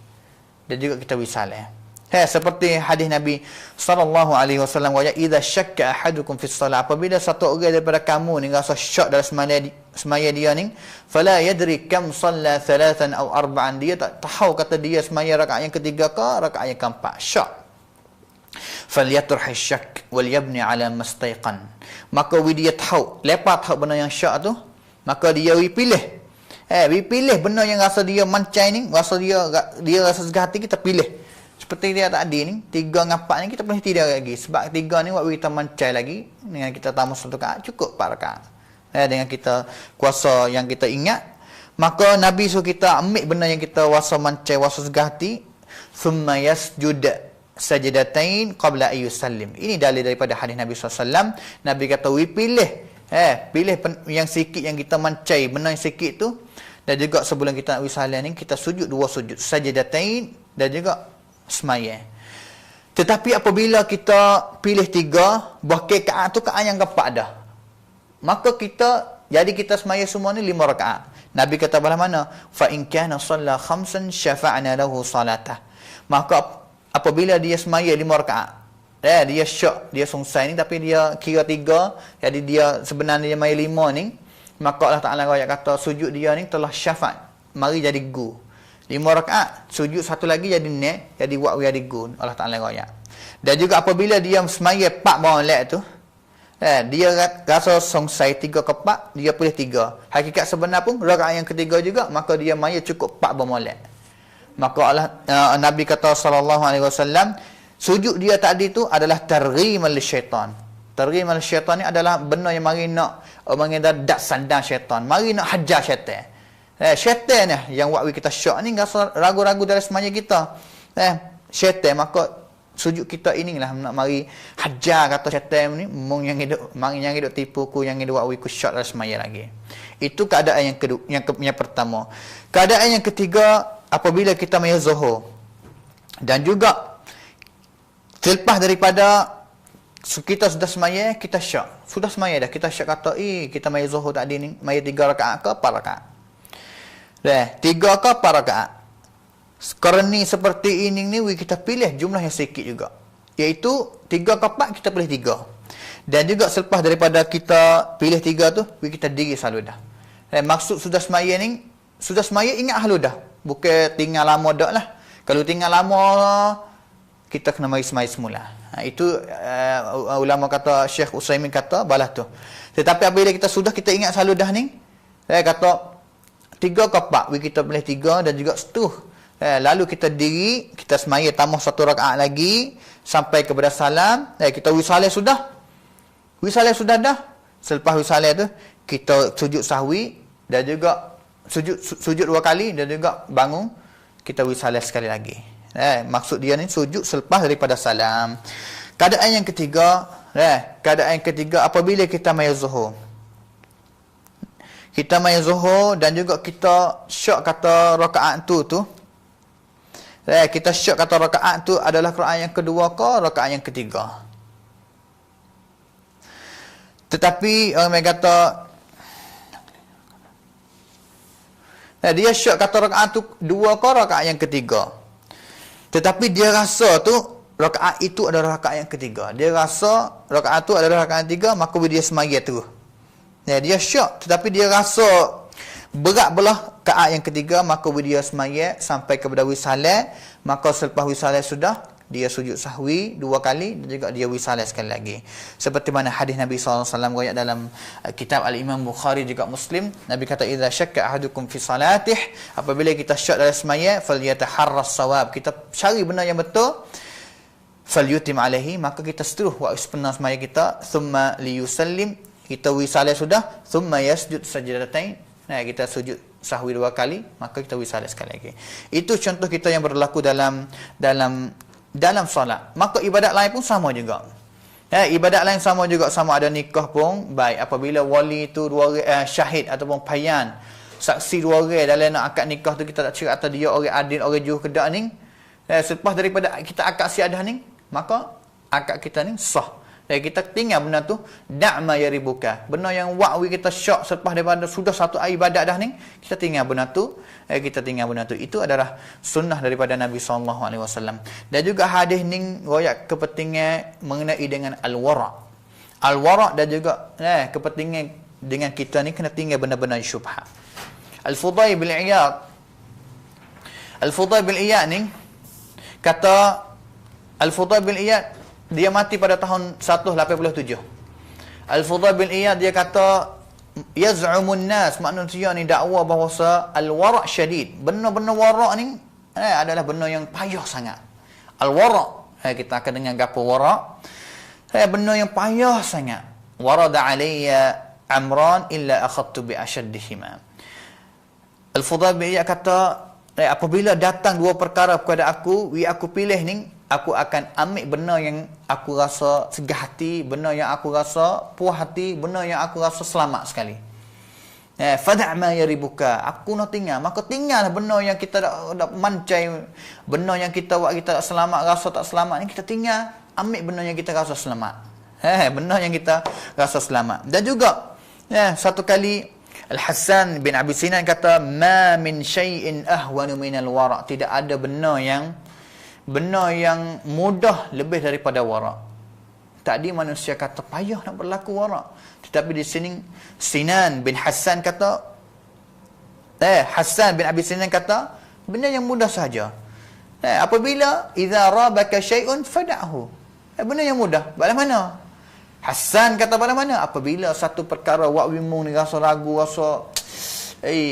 Dan juga kita wisalah. Seperti hadis Nabi sallallahu alaihi wasallam, wa idza syakka ahadukum fi shalah, apabila satu orang daripada kamu ni rasa syak dalam semaya dia ni, fala yadri kam shalla thalathan aw arba'an, dia tak tahu kata dia semaya rakaat yang ketiga ke rakaat yang keempat, syak. Falyatrah syak wal yabni ala mastaiqan, maka dia tahu, lepas tahu benda yang syak tu, maka dia pilih. Pilih benda yang rasa dia mancai ni, rasa dia rasa segar hati, kita pilih. Seperti dia tadi ni, 3 dengan 4 ni kita boleh tidak lagi. Sebab 3 ni waktu kita mancai lagi, dengan kita tambah 1 rakaat cukup 4 rakaat. Dengan kita kuasa yang kita ingat, maka Nabi suruh kita ambil benda yang kita rasa mancai, rasa segar hati, thumma yasjud sajdatain qabla ayyusallim. Ini dalil daripada hadis Nabi SAW. Nabi kata, pilih yang sikit yang kita mancai, benda yang sikit tu. Dan juga sebelum kita nak wisalah ni, kita sujud 2 sujud, sajdatain dan juga semaya. Tetapi apabila kita pilih 3, bahkan rakaat tu rakaat yang keempat dah, maka kita semaya semua ni 5 rakaat. Nabi kata balas mana? Fa in kana shalla khamsan syafa'na lahu salatah. Maka apabila dia semaya 5 rakaat, dia syak, dia songsai ni, tapi dia kira 3, jadi dia sebenarnya dia maya 5 ni, maka Allah Ta'ala kata sujud dia ni telah syafat, mari jadi gu. 5 rakaat, sujud satu lagi jadi nek, jadi wa'wi jadi gu. Allah Ta'ala raya. Dan juga apabila dia semaya 4 molek tu, dia rasa songsai 3 ke 4, dia pilih 3. Hakikat sebenar pun rakaat yang ketiga juga, maka dia maya cukup 4 molek. Maka Nabi kata sallallahu alaihi wasallam, sujud dia tadi tu adalah targhimal syaitan. Targhimal syaitan ni adalah benda yang mari nak mengedak sandang syaitan, mari nak hajar syaitan. Syaitan ni yang waktu kita syak ni rasa ragu-ragu dalam semaya kita. Syaitan, maka sujud kita inilah nak mari hajar kata syaitan ni, mung yang hidup tipu ku, yang hidup waktu ku syak dalam semaya lagi. Itu keadaan yang kedua, yang pertama. Keadaan yang ketiga, apabila kita maya zuhur. Dan juga selepas daripada kita sudah semaya, kita syak. Sudah semaya dah, kita syak kata, kita maya zuhur tadi ni, maya 3 rakaat ke 4 rakaat. 3 ke 4 rakaat. Kerana seperti ini ni, kita pilih jumlah yang sikit juga. Iaitu 3 ke 4, kita pilih 3. Dan juga selepas daripada kita pilih 3 tu, kita diri selalu dah. Maksud sudah semaya ni, sudah semaya ingat halu dah. Bukan tinggal lama dak lah. Kalau tinggal lama, kita kena mari semaya semula. Itu ulama kata, Syekh Utsaimin kata balas tu. Tetapi apabila kita ingat selalu dah ni, kata 3 ke 4, kita pilih 3 dan juga setuh. Lalu kita diri, kita semaya tambah 1 rakaat lagi sampai kepada salam. Kita wisalah sudah. Wisalah sudah dah. Selepas wisalah tu kita sujud sahwi dan juga sujud 2 kali dan juga bangun kita wisalah sekali lagi. Maksud dia ni sujud selepas daripada salam. Keadaan yang ketiga, keadaan yang ketiga apabila kita maya zuhur. Kita maya zuhur dan juga kita syak kata rakaat tu kita syak kata rakaat tu adalah rakaat yang kedua ke rakaat yang ketiga. Tetapi orang kata dia syak kata rakaat tu 2 ke rakaat yang ketiga. Tetapi dia rasa tu rakaat itu adalah rakaat yang ketiga. Dia rasa rakaat tu adalah rakaat yang ketiga, maka dia semaya terus. Dia syak tetapi dia rasa berat belah rakaat yang ketiga, maka dia semaya sampai kepada wisalah. Maka selepas wisalah sudah, dia sujud sahwi 2 kali dan juga dia wisalah sekali lagi. Seperti mana hadis Nabi SAW riwayat dalam kitab Al-Imam Bukhari juga Muslim. Nabi kata, "Idza syakka ahadukum fi salatih", apabila kita syak dalam semaya, falyataharras sawab, kita cari benda yang betul, falyutim alaihi, maka kita seterus waktu sepenuh semaya kita, thumma liyusallim, kita wisalah sudah, thumma yasjud sajdatain, kita sujud sahwi 2 kali, maka kita wisalah sekali lagi. Itu contoh kita yang berlaku dalam solat. Maka ibadat lain pun sama juga. Ibadat lain sama juga, sama ada nikah pun baik. Apabila wali tu syahid ataupun payan, saksi 2 orang dalam nak akad nikah tu, kita tak kira atas dia orang adil, orang juh kedak ni. Selepas daripada kita akad siadah ni, maka akad kita ni sah. Dan kita tinggal benda tu, da'ma yaribuka. Benda yang wakwi kita syak selepas daripada sudah satu ibadat dah ni, kita tinggal benda tu. Itu adalah sunnah daripada Nabi SAW. Dan juga hadis ni royak kepentingan mengenai dengan al-wara'. Al-wara' dan juga kepentingan dengan kita ni kena tinggal benda-benda syubhat. Al-Fudail bin Iyad ni kata, Al-Fudail bin Iyad dia mati pada tahun 187. Al-Fudail bin Iyad dia kata, yaz'umun nas, manusia ni dakwa bahawa al-wara' syadid. Benda-benda wara' ni adalah benda yang payah sangat. Al-wara', kita akan dengar gapo wara'. Benda yang payah sangat. Warada alayya amran illa akhadtu bi ashaddihima. Al-Fudail bin Iyad kata, apabila datang 2 perkara kepada aku pilih ni, aku akan ambil benda yang aku rasa segah hati, benda yang aku rasa puas hati, benda yang aku rasa selamat sekali. Fada' ma yaribuka, aku nak tinggal, maka tinggallah benda yang kita dak mancai, benda yang kita buat kita tak selamat, rasa tak selamat ni kita tinggal, ambil benda yang kita rasa selamat. Benda yang kita rasa selamat. Dan juga satu kali Al-Hasan bin Abi Sinan kata, ma min syai'in ahwanu minal wara', tidak ada benda yang mudah lebih daripada wara'. Tadi manusia kata payah nak berlaku wara', tetapi di sini Sinan bin Hasan kata, Hasan bin Abi Sinan kata, benda yang mudah saja. Apabila idza rabaka syai'un fada'hu, benda yang mudah. Bagaimana? Hasan kata bagaimana? Apabila satu perkara wak wimung ni rasa ragu, rasa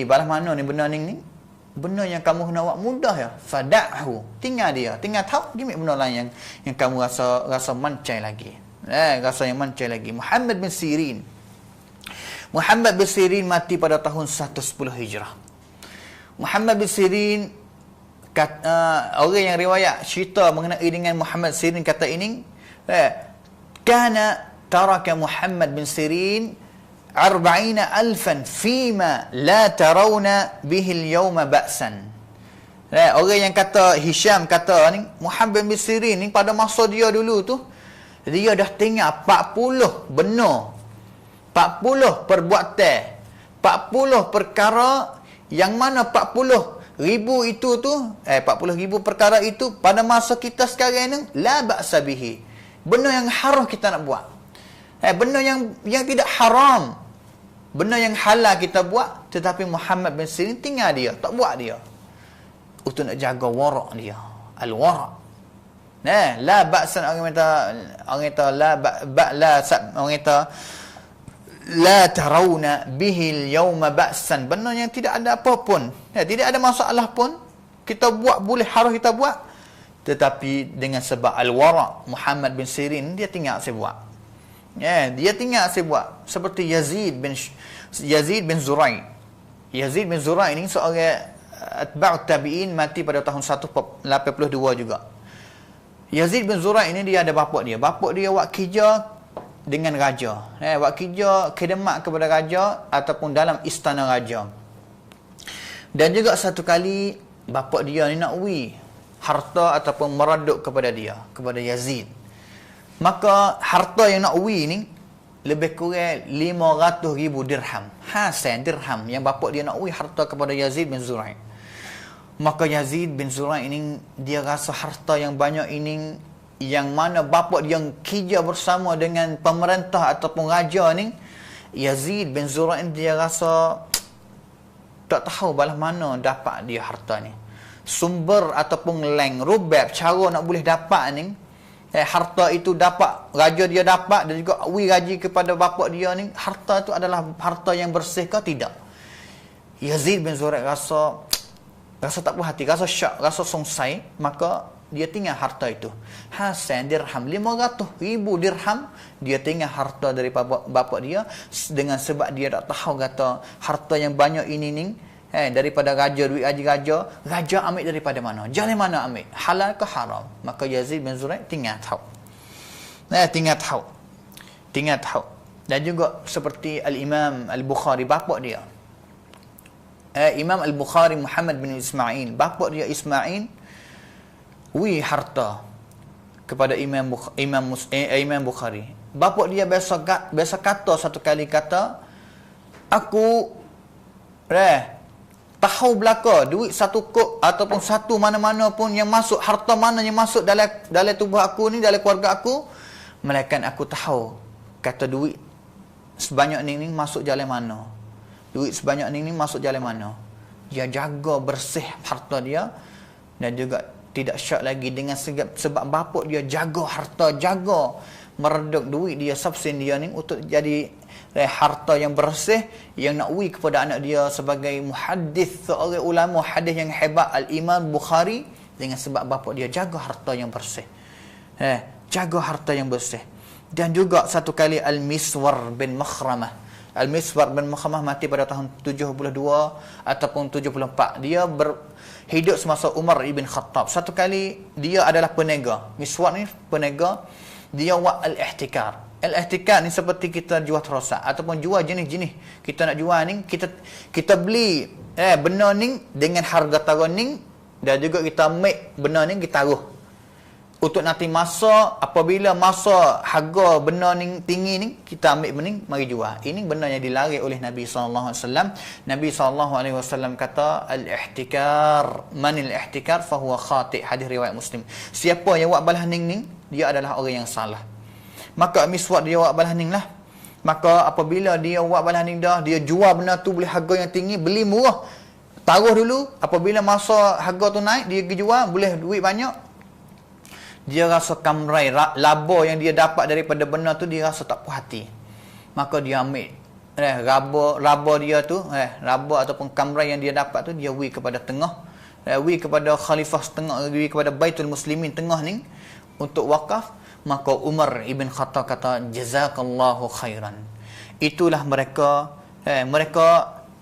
bagaimana ni benda ni? Benda yang kamu kena buat mudah ya, fada'hu, tinggal tahu gimik benda lain yang kamu rasa mancai lagi, rasa yang mancai lagi. Muhammad bin Sirin mati pada tahun 110 Hijrah. Muhammad bin Sirin orang yang riwayat cerita mengenai dengan Muhammad Sirin kata ini, kana taraka Muhammad bin Sirin 40,000 fima la tarawna bihi al-yawma ba'san. Orang yang kata, Hisham kata ni, Muhammad bin Sirin ni pada masa dia dulu tu, dia dah tinggal 40 benar, 40 perbuatan, 40 perkara, yang mana 40,000 itu tu 40,000 perkara itu pada masa kita sekarang ni la ba'sa bihi, benda yang haram kita nak buat, benda yang tidak haram, benda yang halal kita buat, tetapi Muhammad bin Sirin tinggal dia, tak buat dia. Untuk nak jaga wara' dia, al-wara'. La ba'san, orang kata la tarawna bihi al-yawma ba'san, benda yang tidak ada apa pun, tidak ada masalah pun kita buat, boleh harus kita buat, tetapi dengan sebab al-wara', Muhammad bin Sirin dia tinggal saya buat. Dia tinggal saya buat. Seperti Yazid bin Zurai. Yazid bin Zurai ini seorang atba'ut tabi'in, mati pada tahun 182 juga. Yazid bin Zurai ini dia ada bapak dia. Bapak dia buat kerja dengan raja. Buat kerja khidmat kepada raja ataupun dalam istana raja. Dan juga satu kali bapak dia ni nak harta ataupun meraduk kepada dia, kepada Yazid. Maka harta yang nak ni lebih kurang 500,000 dirham. Hasan dirham yang bapak dia nak harta kepada Yazid bin Zurai. Maka Yazid bin Zurai ini dia rasa harta yang banyak ini, yang mana bapa dia yang kerja bersama dengan pemerintah ataupun raja ni, Yazid bin Zurai dia rasa tak tahu balas mana dapat dia harta ni. Sumber ataupun leng rubab cara nak boleh dapat ni, harta itu dapat, raja dia dapat dan juga gaji kepada bapa dia ni, harta itu adalah harta yang bersih ke tidak? Yazid bin Zurai rasa tak puas hati, rasa syak, rasa songsai, maka dia tinggal harta itu. Hasan dirham 500,000 dirham dia tinggal harta dari bapa dia, dengan sebab dia tak tahu kata harta yang banyak ini ni daripada raja, duit raja ambil daripada mana, jalan mana ambil, halal ke haram. Maka Yazid bin Zurai tinggal tahu. Tinggal tahu. Dan juga seperti Al-Imam Al-Bukhari, bapa dia Imam Al-Bukhari Muhammad bin Ismail, bapa dia Ismail harta kepada Imam Bukhari. Bapa dia biasa kata satu kali kata, aku tahu belaka duit satu kok ataupun satu mana-mana pun yang masuk, harta mana yang masuk dalam tubuh aku ni, dalam keluarga aku, melainkan aku tahu kata duit sebanyak ni masuk jalan mana. Duit sebanyak ni masuk jalan mana. Dia jaga bersih harta dia, dan juga tidak syak lagi dengan sebab bapak dia jaga harta, jaga mereduk duit dia, subsin dia ni untuk jadi harta yang bersih yang nak kepada anak dia sebagai muhaddis, seorang ulama hadis yang hebat, Al-Imam Bukhari, dengan sebab bapak dia jaga harta yang bersih. Jaga harta yang bersih. Dan juga satu kali Al-Miswar bin Makhramah. Al-Miswar bin Makhramah mati pada tahun 72 ataupun 74. Dia hidup semasa Umar ibn Khattab. Satu kali dia adalah peniaga. Miswar ni peniaga. Dia buat al-ihtikar. Al-ihtikar ni seperti kita jual terosak ataupun jual jenis-jenis. Kita nak jual ni, kita beli benda ni dengan harga taruh ni, dan juga kita make benda ni, kita taruh. Untuk nanti masa, apabila masa harga benda ni tinggi ni, kita ambil benda ni, mari jual. Ini benda yang dilarang oleh Nabi SAW. Nabi SAW kata, al-ihtikar, manil ihtikar fahuwa khati'. Hadis riwayat Muslim. Siapa yang buat balas ning, dia adalah orang yang salah. Maka Miswar dia buat balas ning lah. Maka apabila dia buat balas ning dah, dia jual benda tu, boleh harga yang tinggi, beli murah, taruh dulu. Apabila masa harga tu naik, dia pergi jual, boleh duit banyak. Dia rasa kamrai, laba yang dia dapat daripada benda tu, dia rasa tak puas hati. Maka dia ambil raba dia tu, raba ataupun kamrai yang dia dapat tu, dia kepada tengah, kepada khalifah tengah, kepada Baitul Muslimin tengah ni untuk wakaf. Maka Umar ibn Khattab kata, jazakallahu khairan. Itulah mereka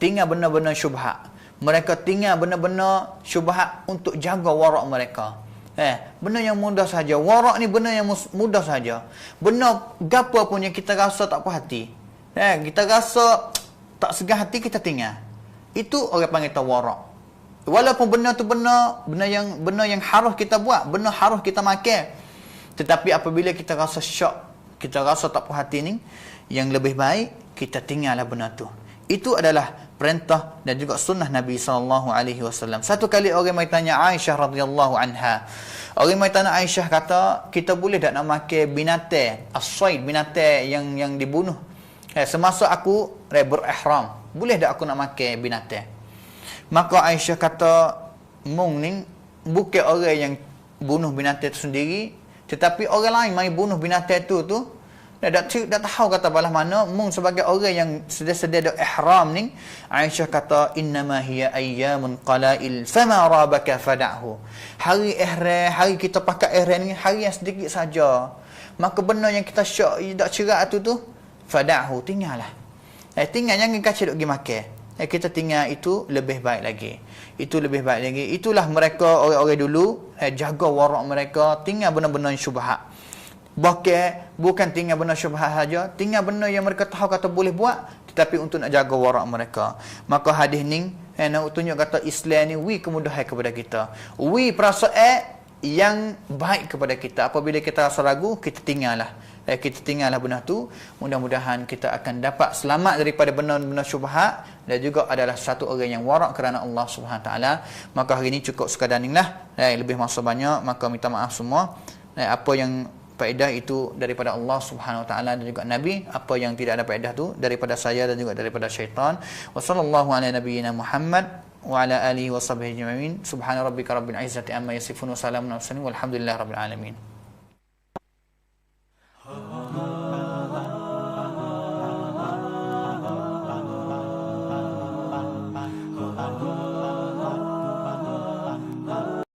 tinggal benda-benda syubhat. Mereka tinggal benda-benda syubhat untuk jaga warak mereka. Benda yang mudah saja. Warak ni benda yang mudah saja. Benda gapo pun yang kita rasa tak puas hati, kita rasa tak segan hati, kita tinggal. Itu orang panggil warak. Walaupun benda tu benda yang harus kita buat, benda harus kita makan, tetapi apabila kita rasa syak, kita rasa tak puas hati ni, yang lebih baik kita tinggallah benda tu. Itu adalah perintah dan juga sunnah Nabi SAW. Satu kali orang mai tanya Aisyah radhiyallahu anha. Orang mai tanya Aisyah kata, kita boleh tak nak makan binatang as-sayd, binatang yang dibunuh semasa aku berihram? Boleh tak aku nak makan binatang? Maka Aisyah kata, mung ni bukan orang yang bunuh binatang itu sendiri, tetapi orang lain mai bunuh binatang tu tak tahu kata balas mana. Mung sebagai orang yang sedia-sedia dah ihram ni, Aisyah kata, innama hiya ayyamun qalail fama rabaka fada'hu. Hari ihram, hari kita pakai ihram ni hari yang sedikit saja. maka benda yang kita syak tak cerak tu fada'hu, tinggallah. Tinggal, jangan kacau duk pergi makan. Kita tinggal, itu lebih baik lagi. Itu lebih baik lagi. Itulah mereka orang-orang dulu jaga warak mereka, tinggal benda-benda yang syubhat. Bahkan bukan tinggal benda syubhat saja, tinggal benda yang mereka tahu kata boleh buat, tetapi untuk nak jaga warak mereka. Maka hadis ni nak tunjuk kata Islam ni wi kemudahan kepada kita. Wi perasaan yang baik kepada kita. Apabila kita rasa ragu, kita tinggallah. Kita tinggallah benda tu. Mudah-mudahan kita akan dapat selamat daripada benda-benda syubhat dan juga adalah satu orang yang warak kerana Allah Subhanahu Wa Taala. Maka hari ini cukup sekadar ni lah. Lebih masa banyak, maka minta maaf semua. Apa yang faedah itu daripada Allah Subhanahu Wa Taala dan juga Nabi. Apa yang tidak ada faedah tu daripada saya dan juga daripada syaitan. Wa sallallahu ala nabiyyina Muhammad wa ala alihi wa sahbihi ajma'in. Subhana rabbika rabbil izzati amma yasifun wa salamun alal mursalin walhamdulillahi rabbil alamin.